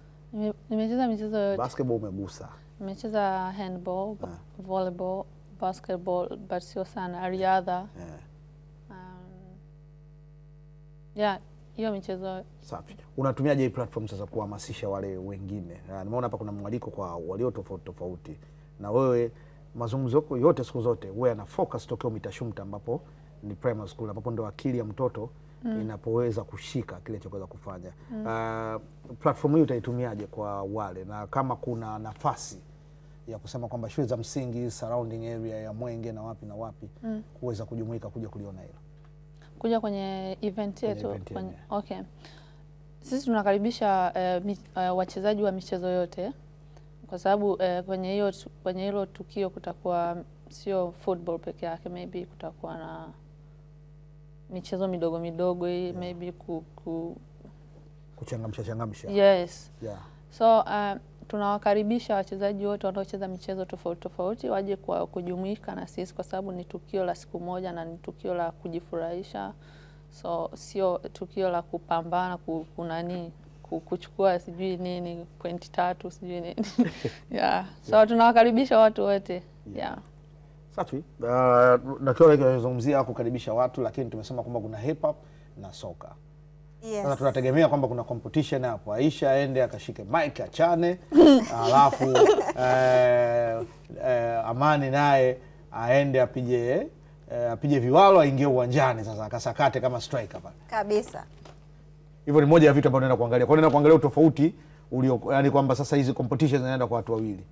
Nimecheza michezo yote. Basketball umegusa. Nimecheza handball, volleyball, basketball, but sio sana riadha. Hiyo michezo. Safi. Unatumiaje hii platform sasa kuhamasisha wale wengine? Nimeona hapa kuna mwaliko kwa walio tofauti. Na wewe mazungumzo yako yote siku zote wewe ana focus tokea UMITA-SHUMTA ambapo ni primary school ambapo ndo akili ya mtoto inapoweza kushika kile choweza kufanya. Platform hii utaitumiaje kwa wale, na kama kuna nafasi ya kusema kwamba shule za msingi surrounding area ya Mwenge na wapi kuweza kujumuika kuja kuliona hilo? Kuja kwenye event yetu. Okay. Sisi tunakaribisha wachezaji wa michezo yote kwa sababu kwenye hilo tukio kutakuwa sio football peke yake, maybe kutakuwa na michezo midogo hii, maybe kuchangamsha. Yes. Yeah. So tunawakaribisha wachezaji wote wanaocheza michezo tofauti waje kujumuika na sisi kwa sababu ni tukio la siku moja na ni tukio la kujifurahisha. So sio tukio la kupambana kuchukua sijui nini pointi 3 sijui nini. Yeah. So tunawakaribisha watu wote. Yeah. Safi. Na kwa hiyo tunazungumzia kukaribisha watu, lakini tumesema kwamba kuna hip hop na soka. Yes. Sasa tunategemea kwamba kuna competition hapo. Aisha aende akashike mic achane, alafu Amani naye aende apige viwalo aingie uwanjani sasa akasakate kama striker pale. Kabisa. Hivyo ni moja ya vitu ambavyo naenda kuangalia. Kwa nini naenda kuangalia utofauti yani kwamba sasa hizi competitions zinaenda kwa watu wawili.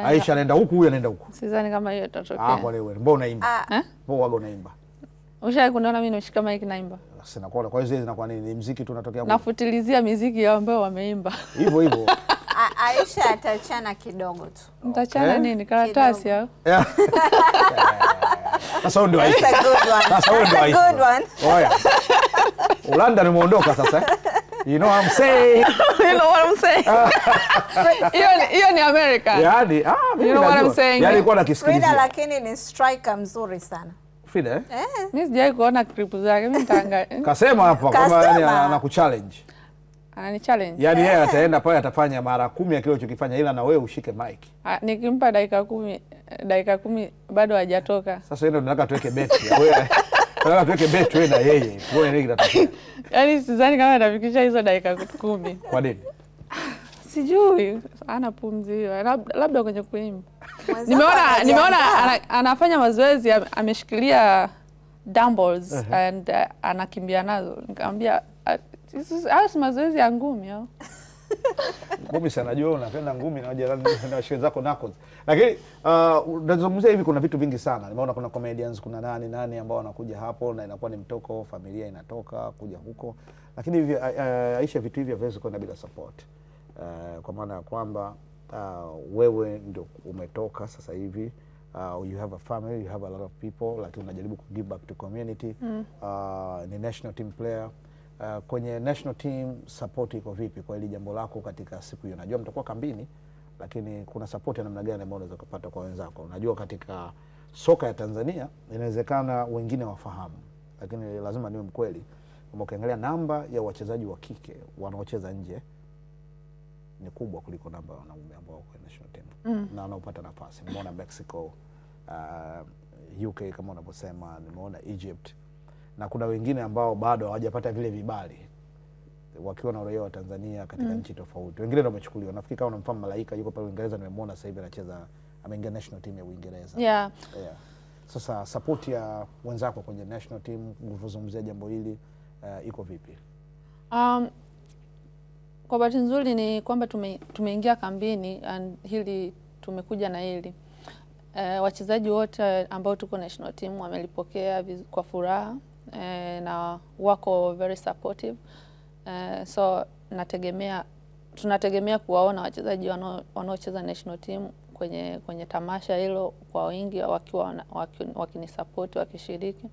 Aisha anaenda huku, huyu anaenda huku. Sidhani kama hiyo itatokea. Kwa leo mbona unaimba? Mbona waga unaimba? Ushawahi kuniona mimi nashika mic naimba? Sina kwa hiyo zile zinakuwa nini? Ni muziki tu unatokea hapo. Nafutilizia muziki yao ambao wameimba. Hivyo. Aisha atachana kidogo tu. Mtachana nini? Karatasi au? Sasa ndio Aisha. Sasa ndio Aisha. Oya. Ulanda nimeondoka sasa. You know what I'm saying? You know what I'm saying? Hiyo ni America. Yaani, you know what I'm saying? Yaani kwa nakisikilizia. Frida lakini ni striker mzuri sana. Frida eh? Mimi sijai kuona clip zake, mimi nitaangalia. Kasema hapa kama yani anakuchallenge. Anani challenge. Yaani yeye ataenda pale atafanya mara 10 ya kile ulichokifanya ila na wewe ushike mic. Nikimpa dakika 10 bado hajatoka. Sasa wewe unataka tuweke beti. Wewe unataka tuweke beti wewe na yeye. Tuone nini kitatokea. Yaani sidhani kama atafikisha hizo dakika 10. Kwa nini? Sijui, ana pumzi hiyo. Labda kwenye kuimba. Nimeona anafanya mazoezi, ameshikilia dumbbells and anakimbia nazo. Nikamwambia si mazoezi ya ngumi au? Ngumi sana najua unapenda ngumi na jirani na washikaji zako knuckles. Lakini unazungumzia hivi kuna vitu vingi sana. Nimeona kuna comedians, kuna nani ambao wanakuja hapo na inakuwa ni mtoko, familia inatoka kuja huko. Lakini hivi Aisha, vitu hivi haviwezi kwenda bila support. Kwa maana ya kwamba wewe ndio umetoka sasa hivi, you have a family, you have a lot of people, lakini unajaribu ku give back to community. Ni national team player. Kwenye national team support iko vipi kwa hili jambo lako katika siku hiyo? Najua mtakuwa kambini, lakini kuna support ya namna gani ambayo unaweza kupata kwa wenzako? Najua katika soka ya Tanzania inawezekana wengine wafahamu, lakini lazima niwe mkweli. Kama ukiangalia namba ya wachezaji wa kike wanaocheza nje ni kubwa kuliko namba ya wanaume ambao wako kwenye national team na wanaopata nafasi. Nimeona Mexico, UK kama unavyosema, nimeona Egypt, na kuna wengine ambao bado hawajapata vile vibali wakiwa na uraia wa Tanzania katika nchi tofauti. Wengine ndio wamechukuliwa. Nafikiri kama unamfahamu Malaika yuko pale Uingereza, nimemwona sasa hivi anacheza, ameingia national team ya Uingereza. Yeah. Sasa support ya wenzako kwenye national team ulivyozungumzia jambo hili iko vipi? Kwa bahati nzuri ni kwamba tumeingia kambini and hili tumekuja na hili. Wachezaji wote ambao tuko national team wamelipokea kwa furaha na wako very supportive. So tunategemea kuwaona wachezaji wanaocheza national team kwenye tamasha hilo kwa wingi, wakiwa wakinisupport, wakishiriki.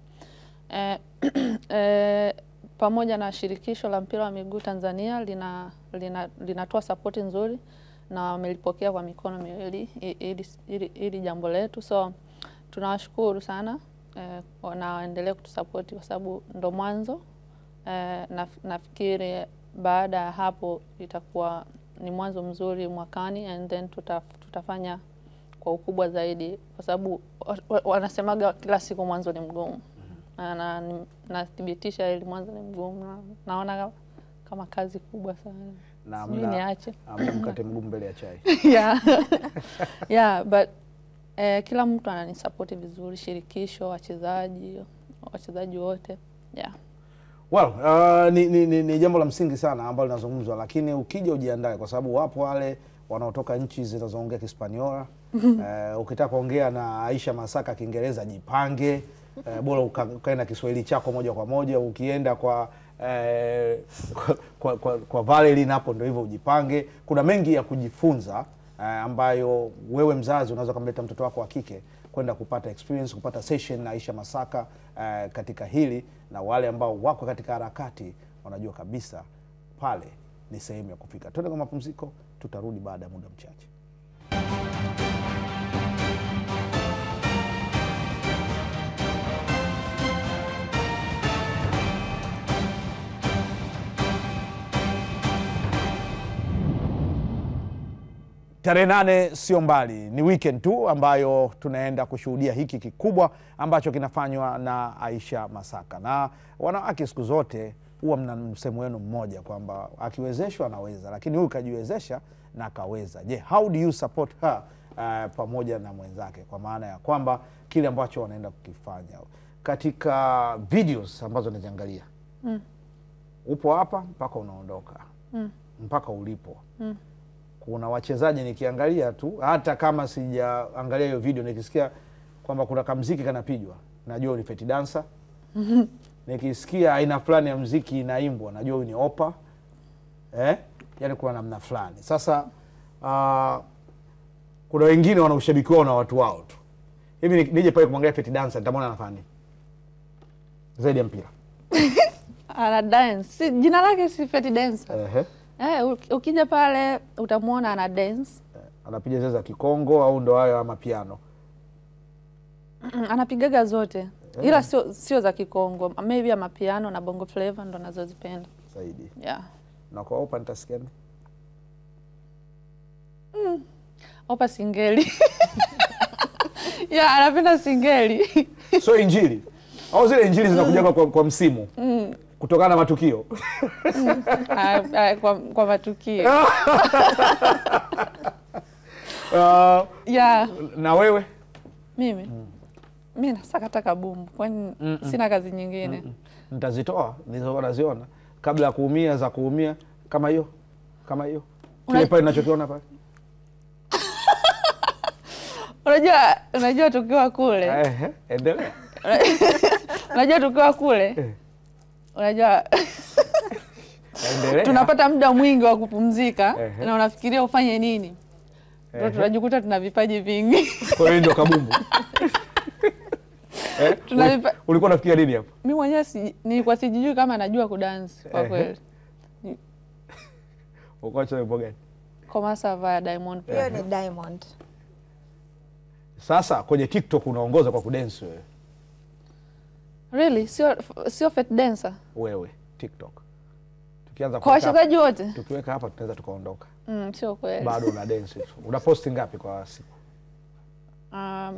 Pamoja na shirikisho la mpira wa miguu Tanzania linatoa support nzuri na wamelipokea kwa mikono miwili ili jambo letu. So tunawashukuru sana na waendelee kutusupport kwa sababu ndo mwanzo. Nafikiri baada ya hapo itakuwa ni mwanzo mzuri mwakani, and then tutafanya kwa ukubwa zaidi kwa sababu wanasemaga kila siku mwanzo ni mgumu. Na nathibitisha ili mwanzo ni mgumu, naona kama kazi kubwa sana. Na niache mkate mgumu mbele ya chai. Yeah, but kila mtu ananisupport vizuri, shirikisho, wachezaji wote. Yeah. Well, ni jambo la msingi sana ambalo linazungumzwa, lakini ukija ujiandae kwa sababu wapo wale wanaotoka nchi zinazoongea Kispaniola. Ukitaka kuongea na Aisha Masaka Kiingereza jipange. Bora ukae na Kiswahili chako moja kwa moja. Ukienda kwa Valerie hapo ndio hivyo ujipange. Kuna mengi ya kujifunza ambayo wewe mzazi unaweza kumleta mtoto wako wa kike kwenda kupata experience, kupata session na Aisha Masaka katika hili, na wale ambao wako katika harakati wanajua kabisa pale ni sehemu ya kufika. Twende kwa mapumziko, tutarudi baada ya muda mchache. Tarehe 8 sio mbali, ni weekend tu ambayo tunaenda kushuhudia hiki kikubwa ambacho kinafanywa na Aisha Masaka. Na wanawake siku zote huwa mna msemo wenu mmoja kwamba akiwezeshwa anaweza, lakini huyu kajiwezesha na akaweza. Je, how do you support her pamoja na mwenzake, kwa maana ya kwamba kile ambacho wanaenda kukifanya katika videos ambazo naziangalia? Upo hapa mpaka unaondoka. Mpaka ulipo. Kuna wachezaji nikiangalia tu, hata kama sijaangalia hiyo video, nikisikia kwamba kuna kamziki kanapigwa, najua ni feti dancer. Nikisikia aina fulani ya muziki inaimbwa, najua huyu ni opa. Yaani kuna namna fulani. Sasa kuna wengine wana ushabiki wao na watu wao tu. Hivi nije pale kumwangalia feti dancer, nitamwona anafanya nini zaidi ya mpira? ana dance. Jina lake si Feti Dancer. Ukija pale utamuona ana dance. Anapiga zile za Kikongo au ndo hayo ama piano? Anapigaga zote. Ila sio za Kikongo. Maybe ama piano na bongo flavor ndo nazozipenda zaidi. Yeah. Na kwa Opa nitasikia nini? Opa singeli. Yeah, anapenda singeli. So injili. Au zile injili zinakuja kwa msimu. Kutokana na matukio. Kwa matukio. Yeah. Na wewe? Mimi nasakata kabumbu kwani sina kazi nyingine. Nitazitoa, naziona kabla ya kuumia za kuumia kama hiyo. Kile pale ninachokiona pale. Unajua tukiwa kule. Endelea. Unajua tukiwa kule. Unajua tunapata muda mwingi wa kupumzika na unafikiria ufanye nini? Ndio tunajikuta tuna vipaji vingi. Kwa hiyo ndio kabumbu. Ulikuwa unafikiria nini hapo? Mimi mwenyewe nilikuwa sijijui kama najua kudance kwa kweli. Ukoacha wimbo gani? Komasa via Diamond. Hiyo ni Diamond. Sasa kwenye TikTok unaongoza kwa kudance wewe. Really? Sio Feti Dancer? Wewe TikTok. Tukianza kwa wachezaji wote. Tukiweka hapa tunaweza tukaondoka. Sio kweli. Bado una dance tu. Una post ngapi kwa siku?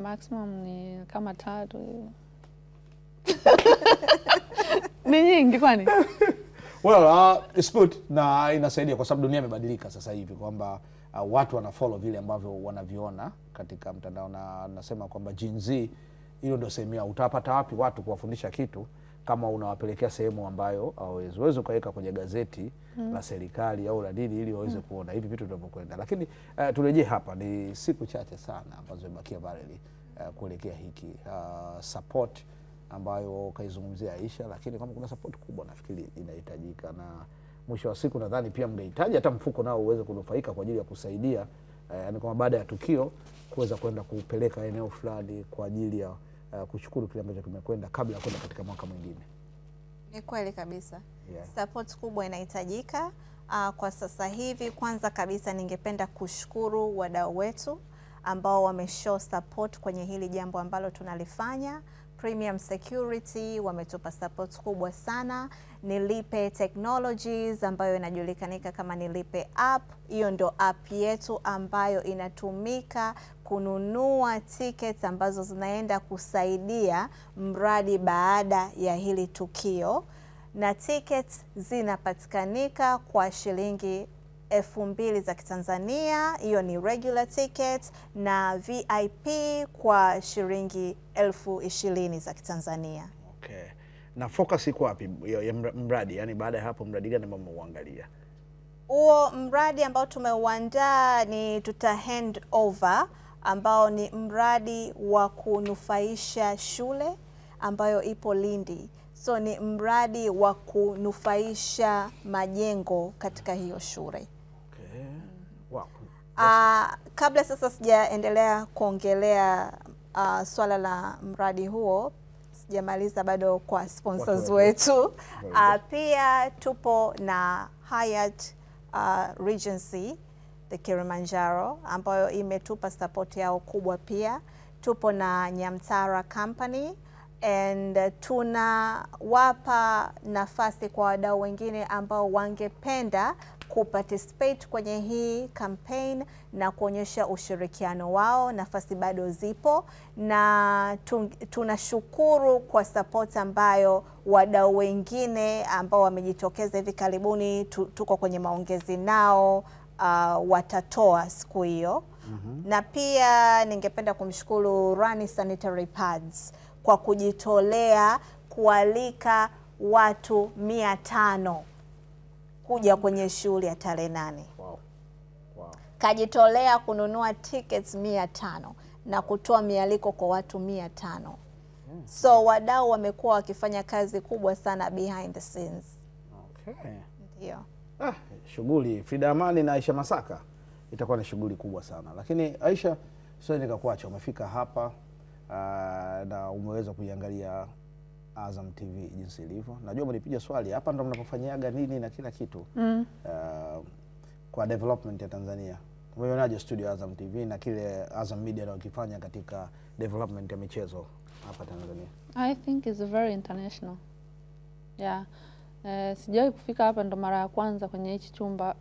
Maximum ni kama 3 hivi. Ni nyingi kwani? Well, it's good na inasaidia kwa sababu dunia imebadilika sasa hivi kwamba watu wanafollow vile ambavyo wanaviona katika mtandao, na nasema kwamba Gen Z hilo ndio sehemu yao. Utapata wapi watu kuwafundisha kitu kama unawapelekea sehemu ambayo hawezi ukaweka kwenye gazeti la serikali au la dini ili waweze kuona hivi vitu vinavyokwenda. Lakini turejee hapa, ni siku chache sana ambazo zimebakia barely kuelekea hiki support ambayo kaizungumzia Aisha, lakini kama kuna support kubwa nafikiri inahitajika, na mwisho wa siku nadhani pia mngehitaji hata mfuko nao uweze kunufaika kwa ajili ya kusaidia yani kama baada ya tukio kuweza kwenda kupeleka eneo fulani kwa ajili ya kushukuru kile ambacho kimekwenda kabla ya kwenda katika mwaka mwingine. Ni kweli kabisa. Support kubwa inahitajika kwa sasa hivi. Kwanza kabisa ningependa kushukuru wadau wetu ambao wameshow support kwenye hili jambo ambalo tunalifanya. Premium Security wametupa support kubwa sana. Nilipe Technologies ambayo inajulikana kama Nilipe app. Hiyo ndo app yetu ambayo inatumika kununua tickets ambazo zinaenda kusaidia mradi baada ya hili tukio, na tickets zinapatikanika kwa shilingi 2,000 za Kitanzania. Hiyo ni regular ticket, na VIP kwa shilingi 20,000 za Kitanzania. Okay. Na focus iko wapi ya mradi? Yani baada ya hapo mradi gani ambao umeuangalia? Huo mradi ambao tumeuandaa ni tuta hand over, ambao ni mradi wa kunufaisha shule ambayo ipo Lindi. So ni mradi wa kunufaisha majengo katika hiyo shule. Okay. Wow. Kabla sasa sijaendelea kuongelea swala la mradi huo, sijamaliza bado kwa sponsors wetu. Pia tupo na Hyatt Regency the Kilimanjaro ambayo imetupa support yao kubwa pia. Tupo na Nyamtara Company, and tunawapa nafasi kwa wadau wengine ambao wangependa kuparticipate kwenye hii campaign na kuonyesha ushirikiano wao. Nafasi bado zipo, na tunashukuru kwa support ambayo wadau wengine ambao wamejitokeza hivi karibuni, tuko kwenye maongezi nao, watatoa siku hiyo. Na pia ningependa kumshukuru Rani Sanitary Pads kwa kujitolea kualika watu 500 kuja kwenye shughuli ya tarehe 8. Wow. Kajitolea kununua tickets 500 na kutoa mialiko kwa watu 500. So wadau wamekuwa wakifanya kazi kubwa sana behind the scenes. Okay. Ndio. Shughuli Frida Amani na Aisha Masaka itakuwa ni shughuli kubwa sana. Lakini Aisha, sio nikakuacha, umefika hapa na umeweza kuiangalia Azam TV jinsi ilivyo? Najua mlipiga swali hapa, ndo mnapofanyaga nini na kila kitu kwa development ya Tanzania. Umeonaje studio Azam TV na kile Azam Media wanakifanya katika development ya michezo hapa Tanzania? I think it's very international. Yeah. Sijawahi kufika hapa, ndo mara ya kwanza kwenye hichi chumba.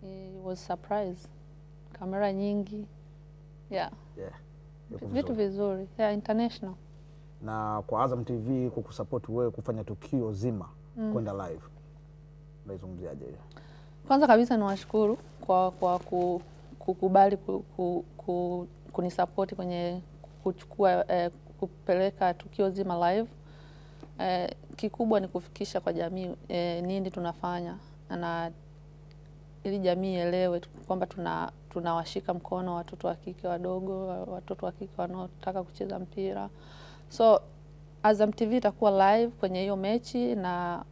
It was surprise. Kamera nyingi. Yeah. Yeah. Vitu vizuri. Yeah, international. Na kwa Azam TV kukusupport wewe kufanya tukio zima kwenda live, unaizungumziaje hiyo? Kwanza kabisa niwashukuru kwa kukubali kunisupport kwenye kuchukua kupeleka tukio zima live. Kikubwa ni kufikisha kwa jamii nini tunafanya, na ili jamii elewe kwamba tunawashika mkono watoto wa kike wadogo, watoto wa kike wanaotaka kucheza mpira. So Azam TV itakuwa live kwenye hiyo mechi, na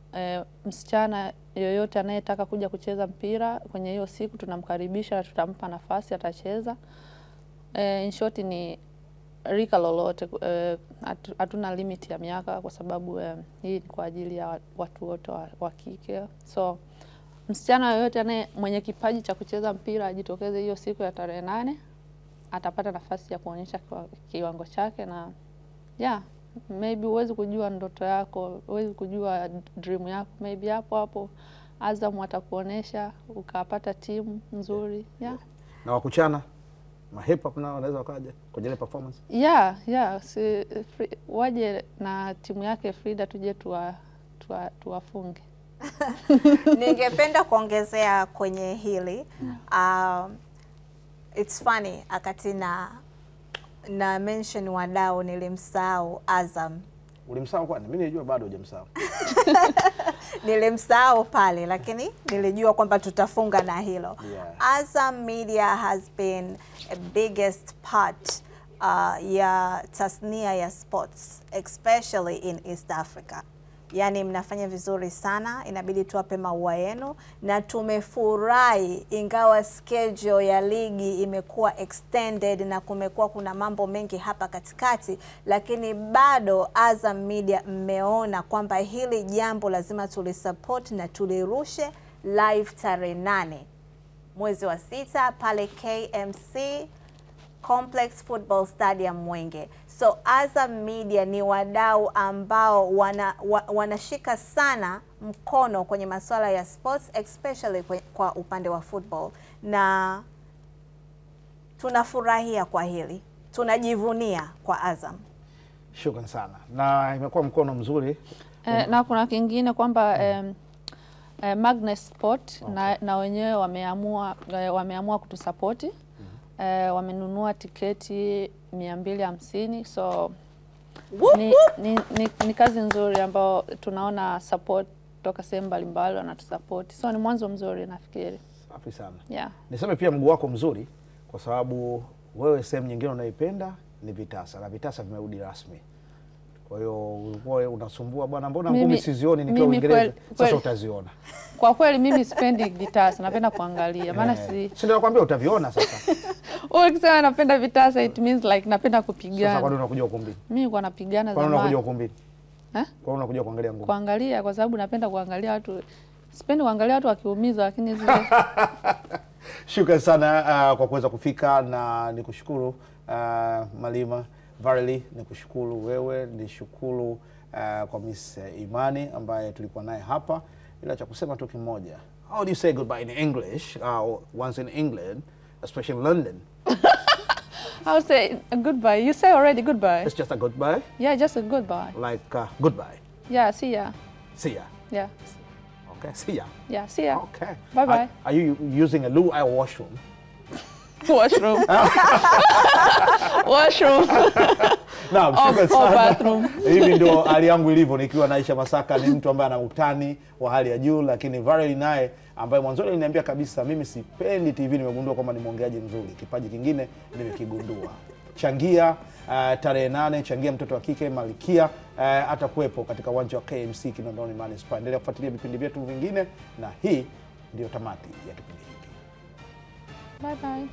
msichana yoyote anayetaka kuja kucheza mpira kwenye hiyo siku tunamkaribisha na tutampa nafasi, atacheza. In short ni rika lolote, hatuna limit ya miaka kwa sababu hii ni kwa ajili ya watu wote wa kike. So msichana yoyote mwenye kipaji cha kucheza mpira ajitokeze hiyo siku ya tarehe 8, atapata nafasi ya kuonyesha kiwango chake. Na yeah, maybe huwezi kujua ndoto yako, huwezi kujua dream yako, maybe hapo Azam watakuonesha ukapata timu nzuri. Yeah. Na wakuchana hip hop nao wanaweza wakaja kwenye ile performance? Yeah, waje na timu yake Frida, tuje tuwafunge. Ningependa kuongezea kwenye hili. It's funny, akati na mention wadau nilimsahau Azam. Ulimsahau kwani? Mimi nilijua bado hujamsahau. Nilimsahau pale, lakini nilijua kwamba tutafunga na hilo. Yeah. Azam Media has been a biggest part ya tasnia ya sports, especially in East Africa. Yani mnafanya vizuri sana, inabidi tuwape maua yenu, na tumefurahi ingawa schedule ya ligi imekuwa extended na kumekuwa kuna mambo mengi hapa katikati, lakini bado Azam Media mmeona kwamba hili jambo lazima tulisupport na tulirushe live tarehe 8 mwezi wa 6 pale KMC Complex Football Stadium Mwenge. So Azam Media ni wadau ambao wanashika sana mkono kwenye masuala ya sports, especially kwa upande wa football, na tunafurahia kwa hili, tunajivunia kwa Azam. Shukrani sana, na imekuwa mkono mzuri. Na kuna kingine kwamba Magnet Sport na wenyewe wameamua kutusapoti. Wamenunua tiketi 250, so ni kazi nzuri ambao tunaona support toka sehemu mbalimbali wanatusupport. So ni mwanzo mzuri nafikiri. Safi sana. Yeah. Niseme pia mguu wako mzuri kwa sababu wewe sehemu nyingine unaipenda ni Vitasa, na Vitasa vimerudi rasmi. Kwa hiyo ulikuwa unasumbua bwana, mbona ngumi sizioni nikiwa Uingereza? Sasa utaziona. Kwa kweli mimi sipendi Vitasa, napenda kuangalia. Maana si ndio nakwambia utaviona sasa. Ukisema napenda Vitasa it means like napenda kupigana. Sasa kwa nini unakuja ukumbini? Mimi nilikuwa napigana zamani. Kwa nini unakuja ukumbini? Kwa nini unakuja kuangalia ngumi? Kuangalia kwa sababu napenda kuangalia watu. Sipendi kuangalia watu wakiumizwa, lakini zile. Shukrani sana kwa kuweza kufika, na nikushukuru Malima Varley, nikushukuru wewe, nishukuru kwa Miss Imani ambaye tulikuwa naye hapa. Ila cha kusema tu kimoja. How do you say goodbye in English? Once in England, especially in London. I'll say goodbye. You say already goodbye. It's just a goodbye? Yeah, just a goodbye. Like goodbye? Yeah, see ya. See ya? Yeah. Okay, see ya. Yeah, see ya. Okay. Bye-bye. Are you using a loo or washroom? Washroom. Washroom. Naam, shukrani sana. Bathroom. Hivi ndio hali yangu ilivyo nikiwa na Aisha Masaka. Ni mtu ambaye ana utani wa hali ya juu, lakini Varley naye ambaye mwanzo aliniambia kabisa mimi sipendi TV, nimegundua kwamba ni mwongeaji mzuri. Kipaji kingine nimekigundua. Changia tarehe 8, changia mtoto wa kike Malkia atakuwepo katika uwanja wa KMC Kinondoni Manispaa. Endelea kufuatilia vipindi vyetu vingine, na hii ndio tamati ya kipindi hiki. Bye bye.